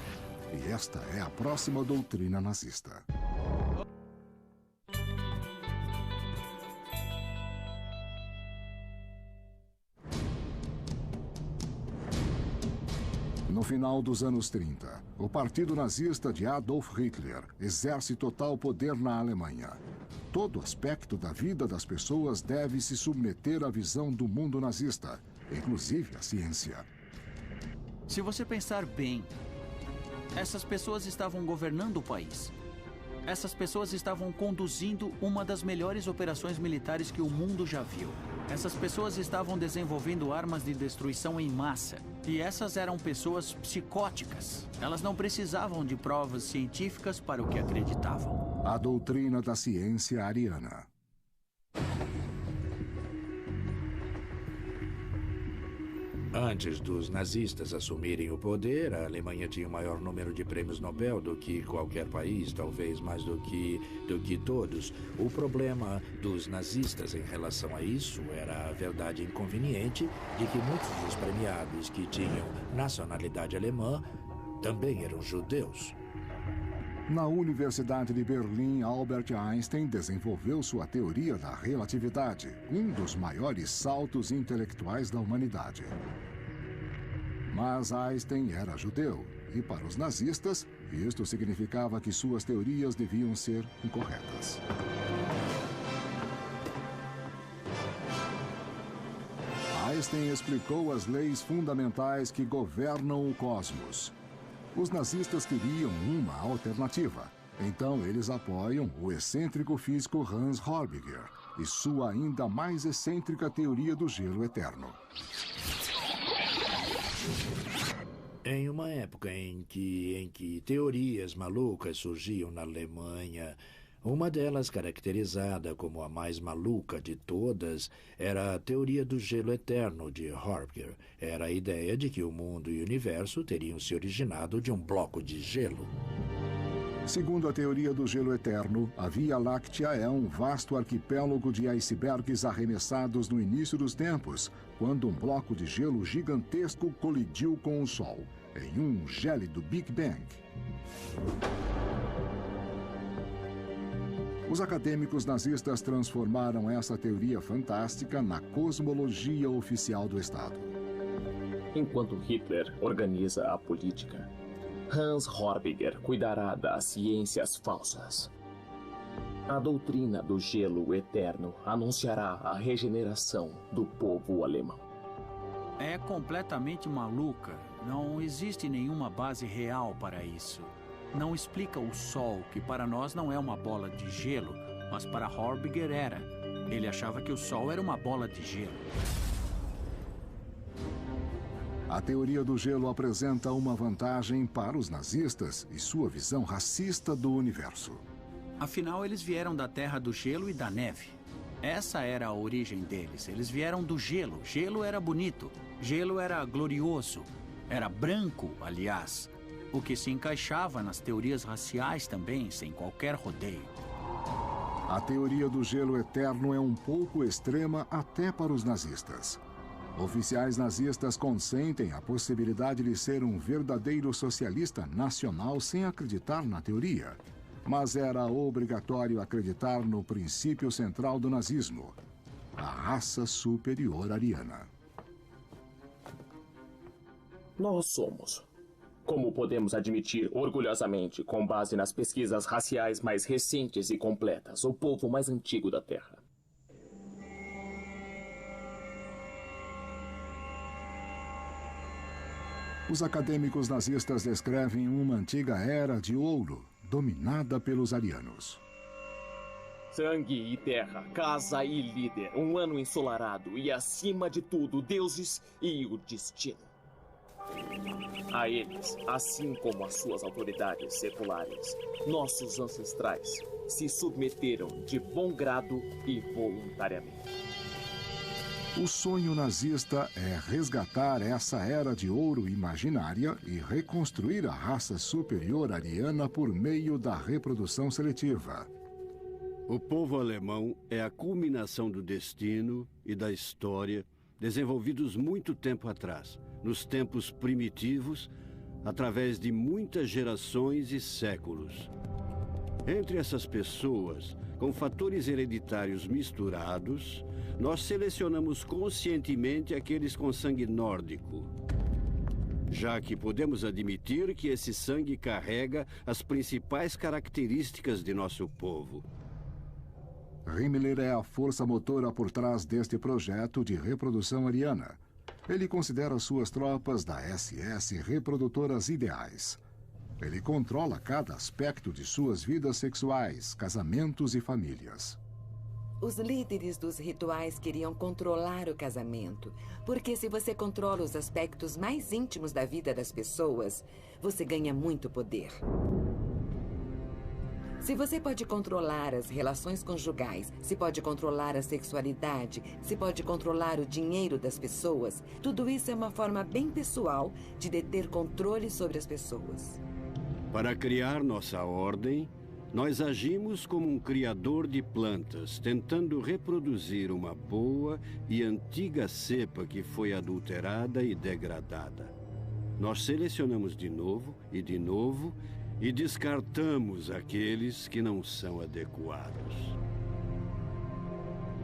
E esta é a próxima doutrina nazista. No final dos anos 30, o Partido Nazista de Adolf Hitler exerce total poder na Alemanha. Todo aspecto da vida das pessoas deve se submeter à visão do mundo nazista, inclusive a ciência. Se você pensar bem, essas pessoas estavam governando o país. Essas pessoas estavam conduzindo uma das melhores operações militares que o mundo já viu. Essas pessoas estavam desenvolvendo armas de destruição em massa. E essas eram pessoas psicóticas. Elas não precisavam de provas científicas para o que acreditavam. A doutrina da ciência ariana. Antes dos nazistas assumirem o poder, a Alemanha tinha o maior número de prêmios Nobel do que qualquer país, talvez mais do que todos. O problema dos nazistas em relação a isso era a verdade inconveniente de que muitos dos premiados que tinham nacionalidade alemã também eram judeus. Na Universidade de Berlim, Albert Einstein desenvolveu sua teoria da relatividade, um dos maiores saltos intelectuais da humanidade. Mas Einstein era judeu, e para os nazistas, isto significava que suas teorias deviam ser incorretas. Einstein explicou as leis fundamentais que governam o cosmos. Os nazistas queriam uma alternativa. Então, eles apoiam o excêntrico físico Hans Horbiger e sua ainda mais excêntrica teoria do gelo eterno. Em uma época em que teorias malucas surgiam na Alemanha, uma delas, caracterizada como a mais maluca de todas, era a teoria do gelo eterno de Horbiger. Era a ideia de que o mundo e o universo teriam se originado de um bloco de gelo. Segundo a teoria do gelo eterno, a Via Láctea é um vasto arquipélago de icebergs arremessados no início dos tempos, quando um bloco de gelo gigantesco colidiu com o Sol, em um gélido Big Bang. Os acadêmicos nazistas transformaram essa teoria fantástica na cosmologia oficial do Estado. Enquanto Hitler organiza a política, Hans Horbiger cuidará das ciências falsas. A doutrina do gelo eterno anunciará a regeneração do povo alemão. É completamente maluca. Não existe nenhuma base real para isso. Não explica o Sol, que para nós não é uma bola de gelo, mas para Horbiger era. Ele achava que o Sol era uma bola de gelo. A teoria do gelo apresenta uma vantagem para os nazistas e sua visão racista do universo. Afinal, eles vieram da terra do gelo e da neve. Essa era a origem deles. Eles vieram do gelo. Gelo era bonito. Gelo era glorioso. Era branco, aliás. O que se encaixava nas teorias raciais também, sem qualquer rodeio. A teoria do gelo eterno é um pouco extrema até para os nazistas. Oficiais nazistas consentem a possibilidade de ser um verdadeiro socialista nacional sem acreditar na teoria. Mas era obrigatório acreditar no princípio central do nazismo, a raça superior ariana. Nós somos, como podemos admitir orgulhosamente, com base nas pesquisas raciais mais recentes e completas, o povo mais antigo da Terra. Os acadêmicos nazistas descrevem uma antiga era de ouro, dominada pelos arianos. Sangue e terra, casa e líder, um ano ensolarado e, acima de tudo, deuses e o destino. A eles, assim como às suas autoridades seculares, nossos ancestrais se submeteram de bom grado e voluntariamente. O sonho nazista é resgatar essa era de ouro imaginária e reconstruir a raça superior ariana por meio da reprodução seletiva. O povo alemão é a culminação do destino e da história desenvolvidos muito tempo atrás, nos tempos primitivos, através de muitas gerações e séculos. Entre essas pessoas, com fatores hereditários misturados, nós selecionamos conscientemente aqueles com sangue nórdico, já que podemos admitir que esse sangue carrega as principais características de nosso povo. Himmler é a força motora por trás deste projeto de reprodução ariana. Ele considera suas tropas da SS reprodutoras ideais. Ele controla cada aspecto de suas vidas sexuais, casamentos e famílias. Os líderes dos rituais queriam controlar o casamento, porque se você controla os aspectos mais íntimos da vida das pessoas, você ganha muito poder. Se você pode controlar as relações conjugais, se pode controlar a sexualidade, se pode controlar o dinheiro das pessoas, tudo isso é uma forma bem pessoal de deter controle sobre as pessoas. Para criar nossa ordem, nós agimos como um criador de plantas, tentando reproduzir uma boa e antiga cepa que foi adulterada e degradada. Nós selecionamos de novo e descartamos aqueles que não são adequados.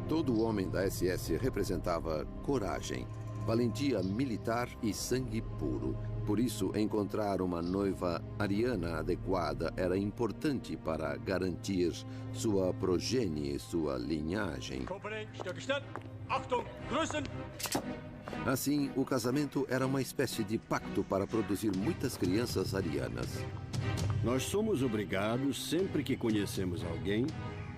Todo homem da SS representava coragem, valentia militar e sangue puro. Por isso, encontrar uma noiva ariana adequada era importante para garantir sua progenie e sua linhagem. Assim, o casamento era uma espécie de pacto para produzir muitas crianças arianas. Nós somos obrigados, sempre que conhecemos alguém,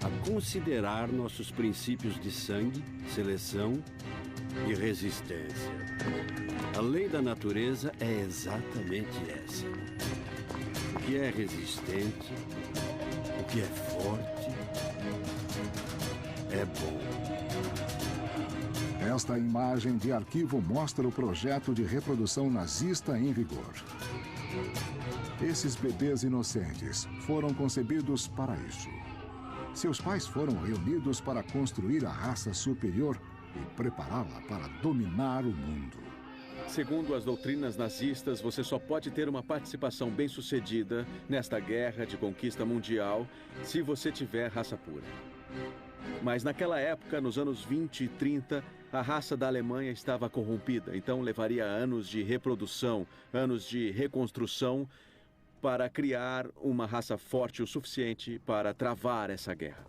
a considerar nossos princípios de sangue, seleção e resistência. A lei da natureza é exatamente essa. O que é resistente, o que é forte, é bom. Esta imagem de arquivo mostra o projeto de reprodução nazista em vigor. Esses bebês inocentes foram concebidos para isso. Seus pais foram reunidos para construir a raça superior e prepará-la para dominar o mundo. Segundo as doutrinas nazistas, você só pode ter uma participação bem-sucedida nesta guerra de conquista mundial se você tiver raça pura. Mas naquela época, nos anos 20 e 30, a raça da Alemanha estava corrompida, então levaria anos de reprodução, anos de reconstrução para criar uma raça forte o suficiente para travar essa guerra.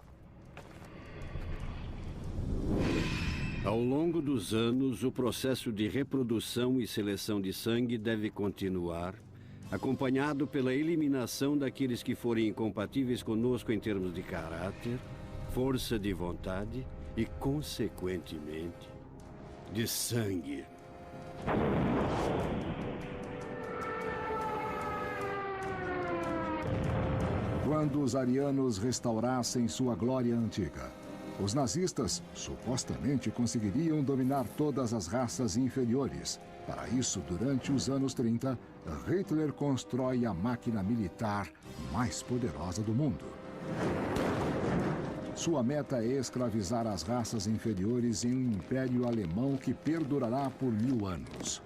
Ao longo dos anos, o processo de reprodução e seleção de sangue deve continuar, acompanhado pela eliminação daqueles que forem incompatíveis conosco em termos de caráter, força de vontade e, consequentemente, de sangue. Quando os arianos restaurassem sua glória antiga, os nazistas supostamente conseguiriam dominar todas as raças inferiores. Para isso, durante os anos 30, Hitler constrói a máquina militar mais poderosa do mundo. Sua meta é escravizar as raças inferiores em um império alemão que perdurará por 1000 anos.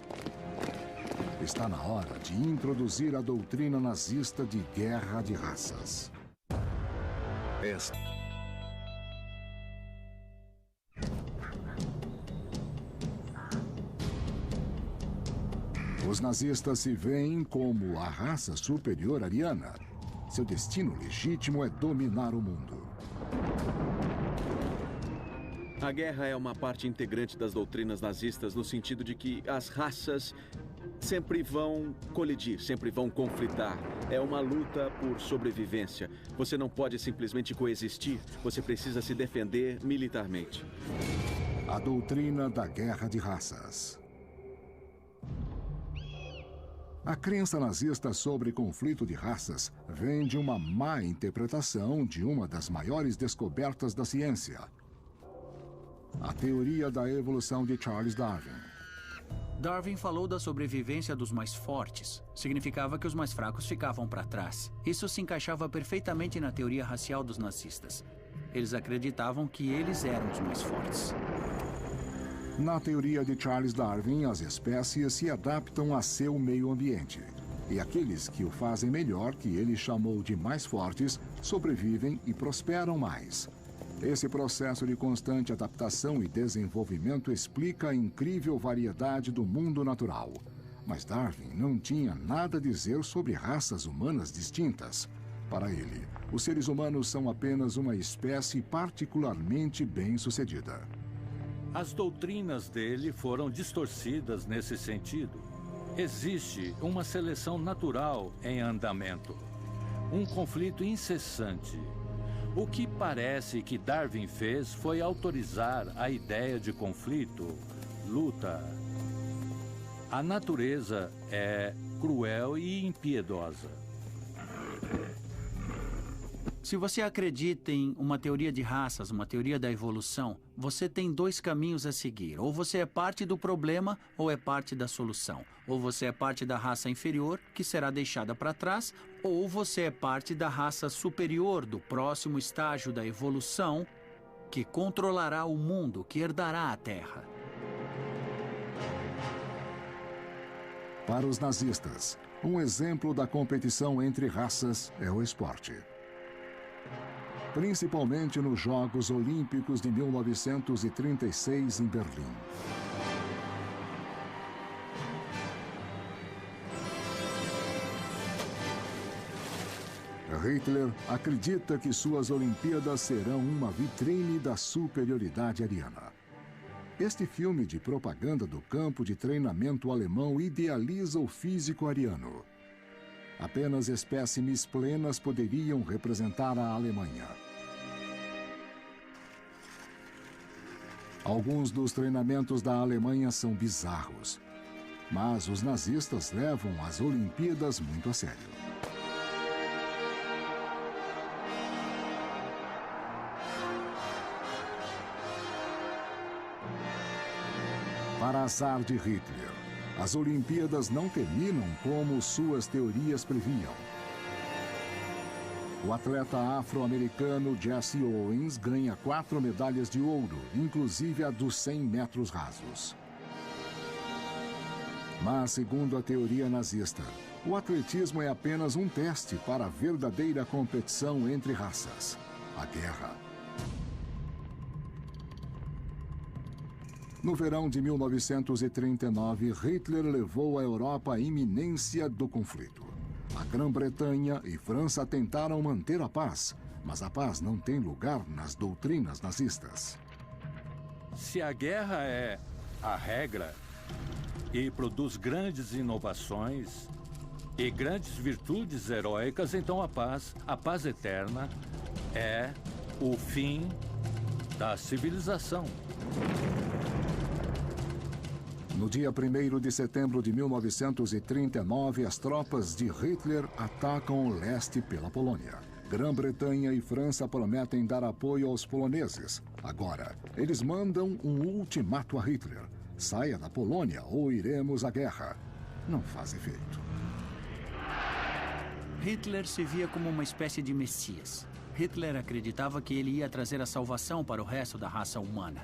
Está na hora de introduzir a doutrina nazista de guerra de raças. Os nazistas se veem como a raça superior ariana. Seu destino legítimo é dominar o mundo. A guerra é uma parte integrante das doutrinas nazistas no sentido de que as raças sempre vão colidir, sempre vão conflitar. É uma luta por sobrevivência. Você não pode simplesmente coexistir, você precisa se defender militarmente. A doutrina da guerra de raças. A crença nazista sobre conflito de raças vem de uma má interpretação de uma das maiores descobertas da ciência: a teoria da evolução de Charles Darwin. Darwin falou da sobrevivência dos mais fortes. Significava que os mais fracos ficavam para trás. Isso se encaixava perfeitamente na teoria racial dos nazistas. Eles acreditavam que eles eram os mais fortes. Na teoria de Charles Darwin, as espécies se adaptam a seu meio ambiente. E aqueles que o fazem melhor, que ele chamou de mais fortes, sobrevivem e prosperam mais. Esse processo de constante adaptação e desenvolvimento explica a incrível variedade do mundo natural. Mas Darwin não tinha nada a dizer sobre raças humanas distintas. Para ele, os seres humanos são apenas uma espécie particularmente bem-sucedida. As doutrinas dele foram distorcidas nesse sentido. Existe uma seleção natural em andamento, um conflito incessante. O que parece que Darwin fez foi autorizar a ideia de conflito, luta. A natureza é cruel e impiedosa. Se você acredita em uma teoria de raças, uma teoria da evolução, você tem dois caminhos a seguir. Ou você é parte do problema, ou é parte da solução. Ou você é parte da raça inferior, que será deixada para trás, ou você é parte da raça superior, do próximo estágio da evolução, que controlará o mundo, que herdará a Terra. Para os nazistas, um exemplo da competição entre raças é o esporte. Principalmente nos Jogos Olímpicos de 1936 em Berlim. Hitler acredita que suas Olimpíadas serão uma vitrine da superioridade ariana. Este filme de propaganda do campo de treinamento alemão idealiza o físico ariano. Apenas espécimes plenas poderiam representar a Alemanha. Alguns dos treinamentos da Alemanha são bizarros, mas os nazistas levam as Olimpíadas muito a sério. Para azar de Hitler, as Olimpíadas não terminam como suas teorias previam. O atleta afro-americano Jesse Owens ganha 4 medalhas de ouro, inclusive a dos 100 metros rasos. Mas, segundo a teoria nazista, o atletismo é apenas um teste para a verdadeira competição entre raças: a guerra. No verão de 1939, Hitler levou a Europa à iminência do conflito. A Grã-Bretanha e França tentaram manter a paz, mas a paz não tem lugar nas doutrinas nazistas. Se a guerra é a regra e produz grandes inovações e grandes virtudes heróicas, então a paz eterna, é o fim da civilização. No dia 1º de setembro de 1939, as tropas de Hitler atacam o leste pela Polônia. Grã-Bretanha e França prometem dar apoio aos poloneses. Agora, eles mandam um ultimato a Hitler: saia da Polônia ou iremos à guerra. Não faz efeito. Hitler se via como uma espécie de messias. Hitler acreditava que ele ia trazer a salvação para o resto da raça humana.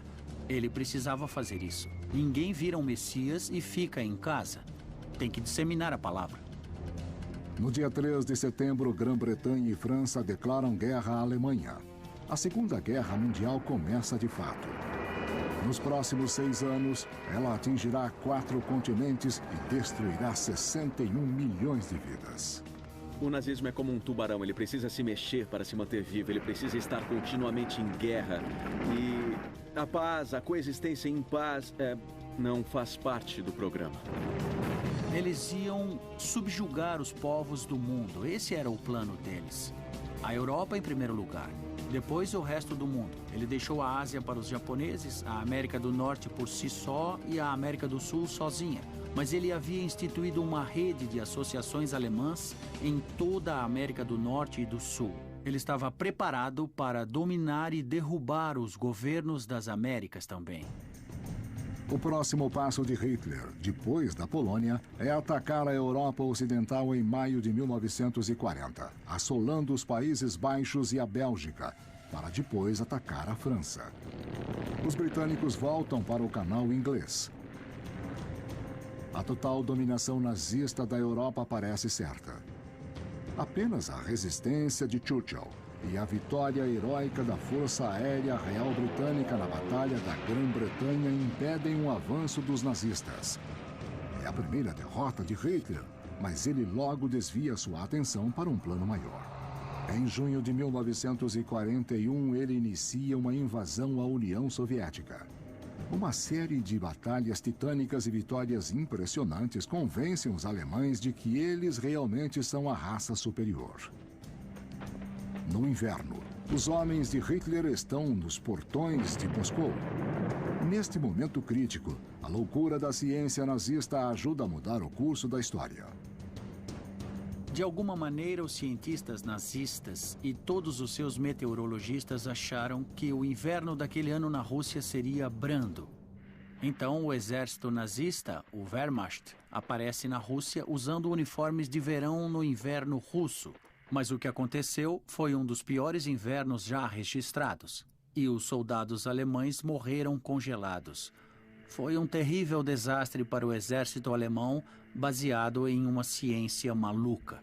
Ele precisava fazer isso. Ninguém vira um messias e fica em casa. Tem que disseminar a palavra. No dia 3 de setembro, Grã-Bretanha e França declaram guerra à Alemanha. A Segunda Guerra Mundial começa de fato. Nos próximos 6 anos, ela atingirá 4 continentes e destruirá 61 milhões de vidas. O nazismo é como um tubarão, ele precisa se mexer para se manter vivo, ele precisa estar continuamente em guerra. E a paz, a coexistência em paz, não faz parte do programa. Eles iam subjugar os povos do mundo. Esse era o plano deles. A Europa em primeiro lugar. Depois o resto do mundo. Ele deixou a Ásia para os japoneses, a América do Norte por si só e a América do Sul sozinha. Mas ele havia instituído uma rede de associações alemãs em toda a América do Norte e do Sul. Ele estava preparado para dominar e derrubar os governos das Américas também. O próximo passo de Hitler, depois da Polônia, é atacar a Europa Ocidental em maio de 1940, assolando os Países Baixos e a Bélgica, para depois atacar a França. Os britânicos voltam para o canal inglês. A total dominação nazista da Europa parece certa. Apenas a resistência de Churchill e a vitória heróica da Força Aérea Real Britânica na Batalha da Grã-Bretanha impedem o avanço dos nazistas. É a primeira derrota de Hitler, mas ele logo desvia sua atenção para um plano maior. Em junho de 1941, ele inicia uma invasão à União Soviética. Uma série de batalhas titânicas e vitórias impressionantes convencem os alemães de que eles realmente são a raça superior. No inverno, os homens de Hitler estão nos portões de Moscou. Neste momento crítico, a loucura da ciência nazista ajuda a mudar o curso da história. De alguma maneira, os cientistas nazistas e todos os seus meteorologistas acharam que o inverno daquele ano na Rússia seria brando. Então, o exército nazista, o Wehrmacht, aparece na Rússia usando uniformes de verão no inverno russo. Mas o que aconteceu foi um dos piores invernos já registrados. E os soldados alemães morreram congelados. Foi um terrível desastre para o exército alemão, baseado em uma ciência maluca.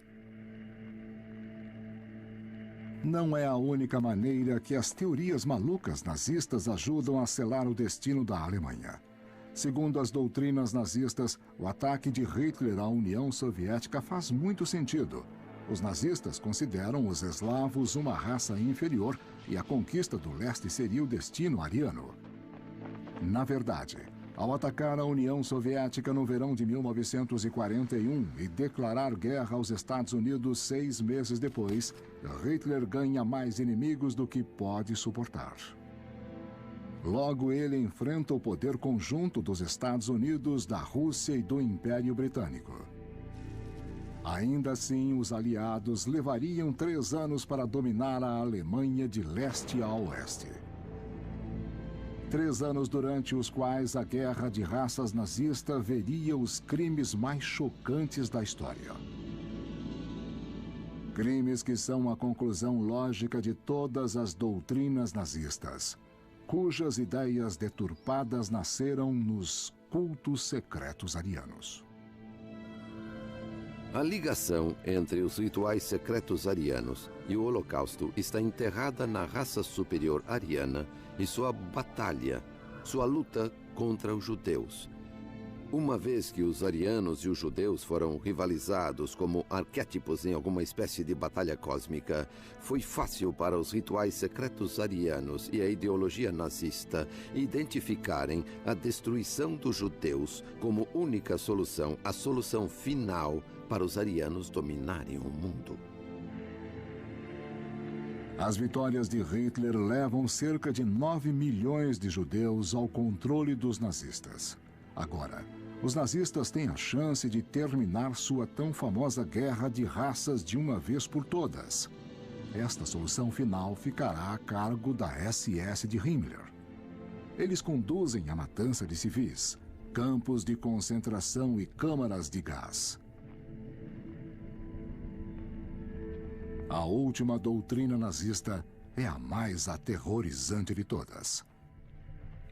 Não é a única maneira que as teorias malucas nazistas ajudam a selar o destino da Alemanha. Segundo as doutrinas nazistas, o ataque de Hitler à União Soviética faz muito sentido. Os nazistas consideram os eslavos uma raça inferior e a conquista do leste seria o destino ariano. Na verdade, ao atacar a União Soviética no verão de 1941 e declarar guerra aos Estados Unidos 6 meses depois, Hitler ganha mais inimigos do que pode suportar. Logo, ele enfrenta o poder conjunto dos Estados Unidos, da Rússia e do Império Britânico. Ainda assim, os aliados levariam 3 anos para dominar a Alemanha de leste a oeste. 3 anos durante os quais a guerra de raças nazista veria os crimes mais chocantes da história. Crimes que são a conclusão lógica de todas as doutrinas nazistas, cujas ideias deturpadas nasceram nos cultos secretos arianos. A ligação entre os rituais secretos arianos e o Holocausto está enterrada na raça superior ariana e sua batalha, sua luta contra os judeus. Uma vez que os arianos e os judeus foram rivalizados como arquétipos em alguma espécie de batalha cósmica, foi fácil para os rituais secretos arianos e a ideologia nazista identificarem a destruição dos judeus como única solução, a solução final para os arianos dominarem o mundo. As vitórias de Hitler levam cerca de 9 milhões de judeus ao controle dos nazistas. Agora, os nazistas têm a chance de terminar sua tão famosa guerra de raças de uma vez por todas. Esta solução final ficará a cargo da SS de Himmler. Eles conduzem a matança de civis, campos de concentração e câmaras de gás. A última doutrina nazista é a mais aterrorizante de todas.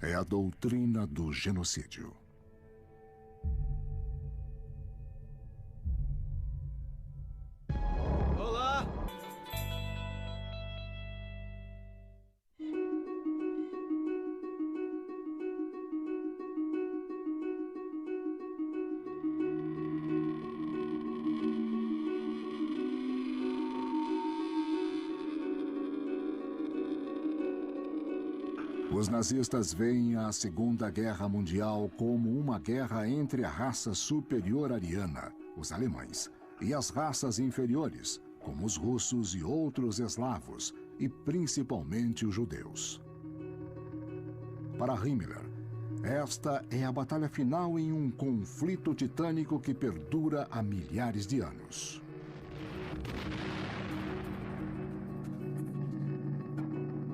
É a doutrina do genocídio. Olá! Os nazistas veem a Segunda Guerra Mundial como uma guerra entre a raça superior ariana, os alemães, e as raças inferiores, como os russos e outros eslavos, e principalmente os judeus. Para Himmler, esta é a batalha final em um conflito titânico que perdura há milhares de anos.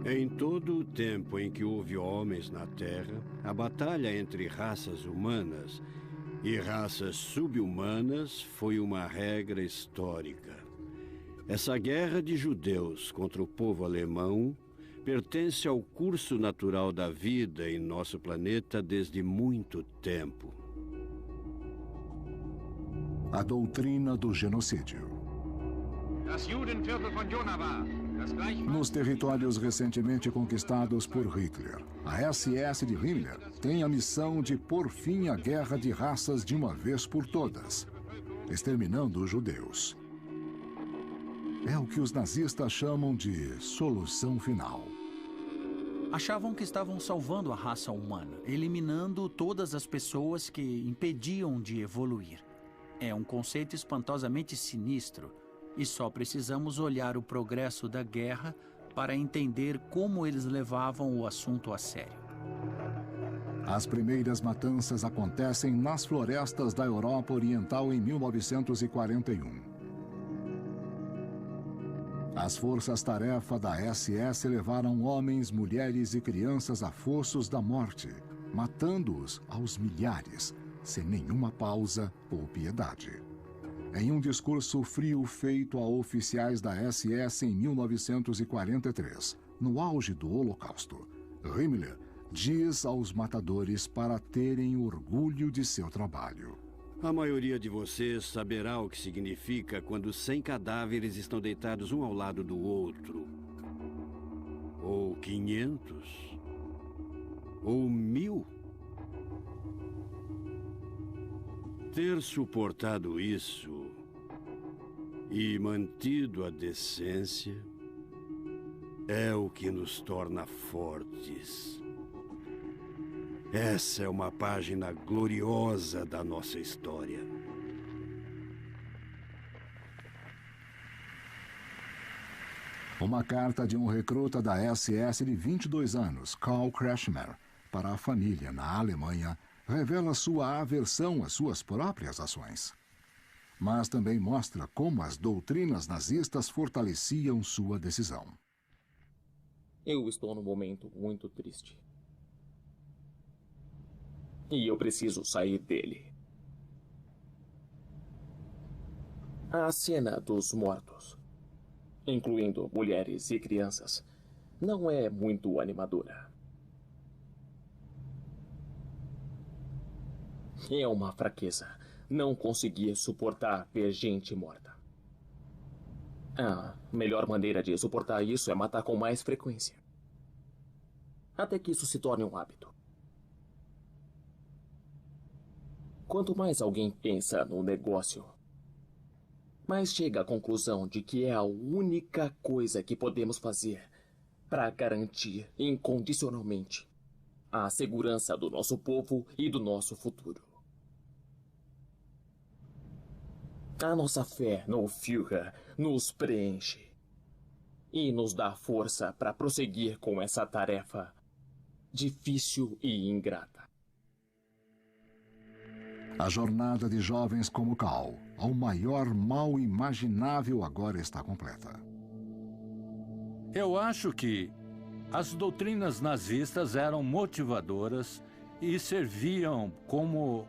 Em todo o tempo em que houve homens na Terra, a batalha entre raças humanas e raças subhumanas foi uma regra histórica. Essa guerra de judeus contra o povo alemão pertence ao curso natural da vida em nosso planeta desde muito tempo. A doutrina do genocídio. Nos territórios recentemente conquistados por Hitler, a SS de Himmler tem a missão de pôr fim à guerra de raças de uma vez por todas, exterminando os judeus. É o que os nazistas chamam de solução final. Achavam que estavam salvando a raça humana, eliminando todas as pessoas que impediam de evoluir. É um conceito espantosamente sinistro, e só precisamos olhar o progresso da guerra para entender como eles levavam o assunto a sério. As primeiras matanças acontecem nas florestas da Europa Oriental em 1941. As forças-tarefa da SS levaram homens, mulheres e crianças a fossos da morte, matando-os aos milhares, sem nenhuma pausa ou piedade. Em um discurso frio feito a oficiais da SS em 1943, no auge do Holocausto, Himmler diz aos matadores para terem orgulho de seu trabalho. A maioria de vocês saberá o que significa quando 100 cadáveres estão deitados um ao lado do outro. Ou 500. Ou 1000. Ter suportado isso e mantido a decência é o que nos torna fortes. Essa é uma página gloriosa da nossa história. Uma carta de um recruta da SS de 22 anos, Karl Kretschmer, para a família na Alemanha, revela sua aversão às suas próprias ações. Mas também mostra como as doutrinas nazistas fortaleciam sua decisão. Eu estou num momento muito triste. E eu preciso sair dele. A cena dos mortos, incluindo mulheres e crianças, não é muito animadora. É uma fraqueza não conseguir suportar ver gente morta. A melhor maneira de suportar isso é matar com mais frequência. Até que isso se torne um hábito. Quanto mais alguém pensa no negócio, mais chega à conclusão de que é a única coisa que podemos fazer para garantir incondicionalmente a segurança do nosso povo e do nosso futuro. A nossa fé no Führer nos preenche e nos dá força para prosseguir com essa tarefa difícil e ingrata. A jornada de jovens como Karl ao maior mal imaginável agora está completa. Eu acho que as doutrinas nazistas eram motivadoras e serviam como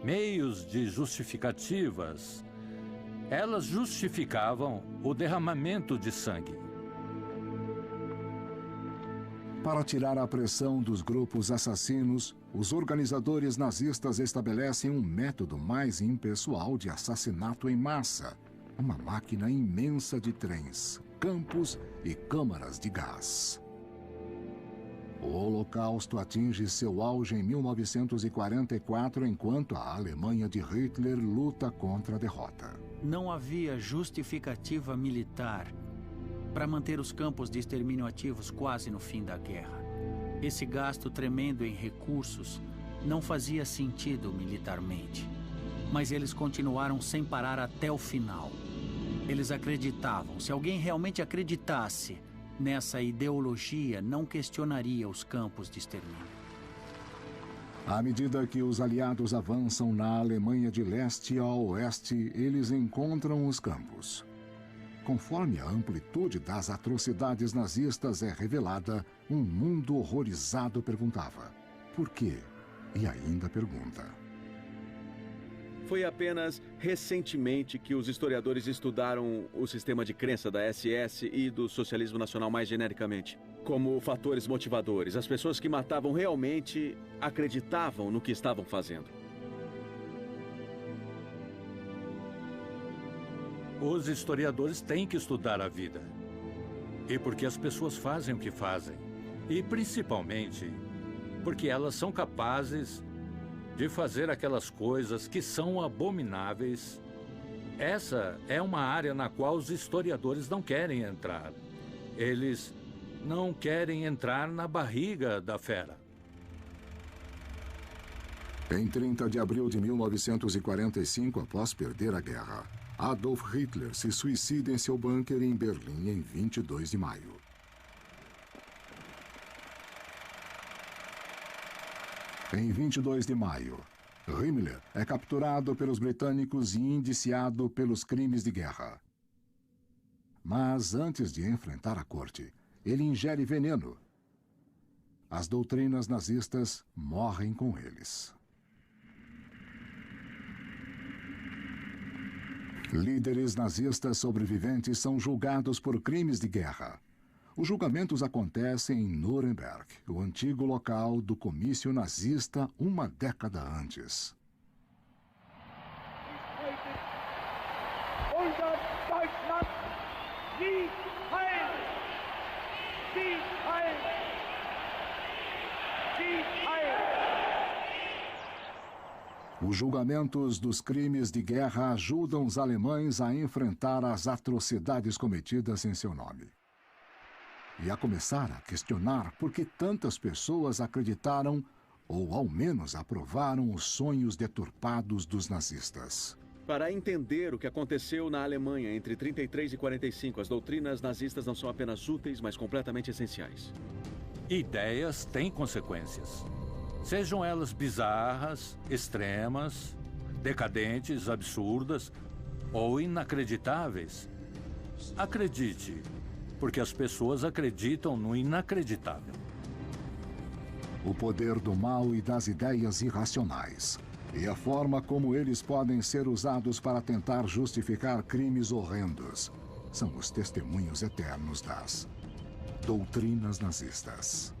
meios de justificativas. Elas justificavam o derramamento de sangue. Para tirar a pressão dos grupos assassinos, os organizadores nazistas estabelecem um método mais impessoal de assassinato em massa. Uma máquina imensa de trens, campos e câmaras de gás. O Holocausto atinge seu auge em 1944, enquanto a Alemanha de Hitler luta contra a derrota. Não havia justificativa militar para manter os campos de extermínio ativos quase no fim da guerra. Esse gasto tremendo em recursos não fazia sentido militarmente. Mas eles continuaram sem parar até o final. Eles acreditavam. Se alguém realmente acreditasse nessa ideologia, não questionaria os campos de extermínio. À medida que os aliados avançam na Alemanha de leste a oeste, eles encontram os campos. Conforme a amplitude das atrocidades nazistas é revelada, um mundo horrorizado perguntava: por quê? E ainda pergunta. Foi apenas recentemente que os historiadores estudaram o sistema de crença da SS e do socialismo nacional mais genericamente, como fatores motivadores. As pessoas que matavam realmente acreditavam no que estavam fazendo. Os historiadores têm que estudar a vida. E porque as pessoas fazem o que fazem. E principalmente porque elas são capazes de fazer aquelas coisas que são abomináveis. Essa é uma área na qual os historiadores não querem entrar. Eles não querem entrar na barriga da fera. Em 30 de abril de 1945, após perder a guerra, Adolf Hitler se suicida em seu bunker em Berlim em 22 de maio. Em 22 de maio, Himmler é capturado pelos britânicos e indiciado pelos crimes de guerra. Mas antes de enfrentar a corte, ele ingere veneno. As doutrinas nazistas morrem com eles. Líderes nazistas sobreviventes são julgados por crimes de guerra. Os julgamentos acontecem em Nuremberg, o antigo local do comício nazista uma década antes. Os julgamentos dos crimes de guerra ajudam os alemães a enfrentar as atrocidades cometidas em seu nome. E a começar a questionar por que tantas pessoas acreditaram, ou ao menos aprovaram, os sonhos deturpados dos nazistas. Para entender o que aconteceu na Alemanha entre 33 e 45, as doutrinas nazistas não são apenas úteis, mas completamente essenciais. Ideias têm consequências. Sejam elas bizarras, extremas, decadentes, absurdas ou inacreditáveis. Acredite, porque as pessoas acreditam no inacreditável. O poder do mal e das ideias irracionais. E a forma como eles podem ser usados para tentar justificar crimes horrendos são os testemunhos eternos das doutrinas nazistas.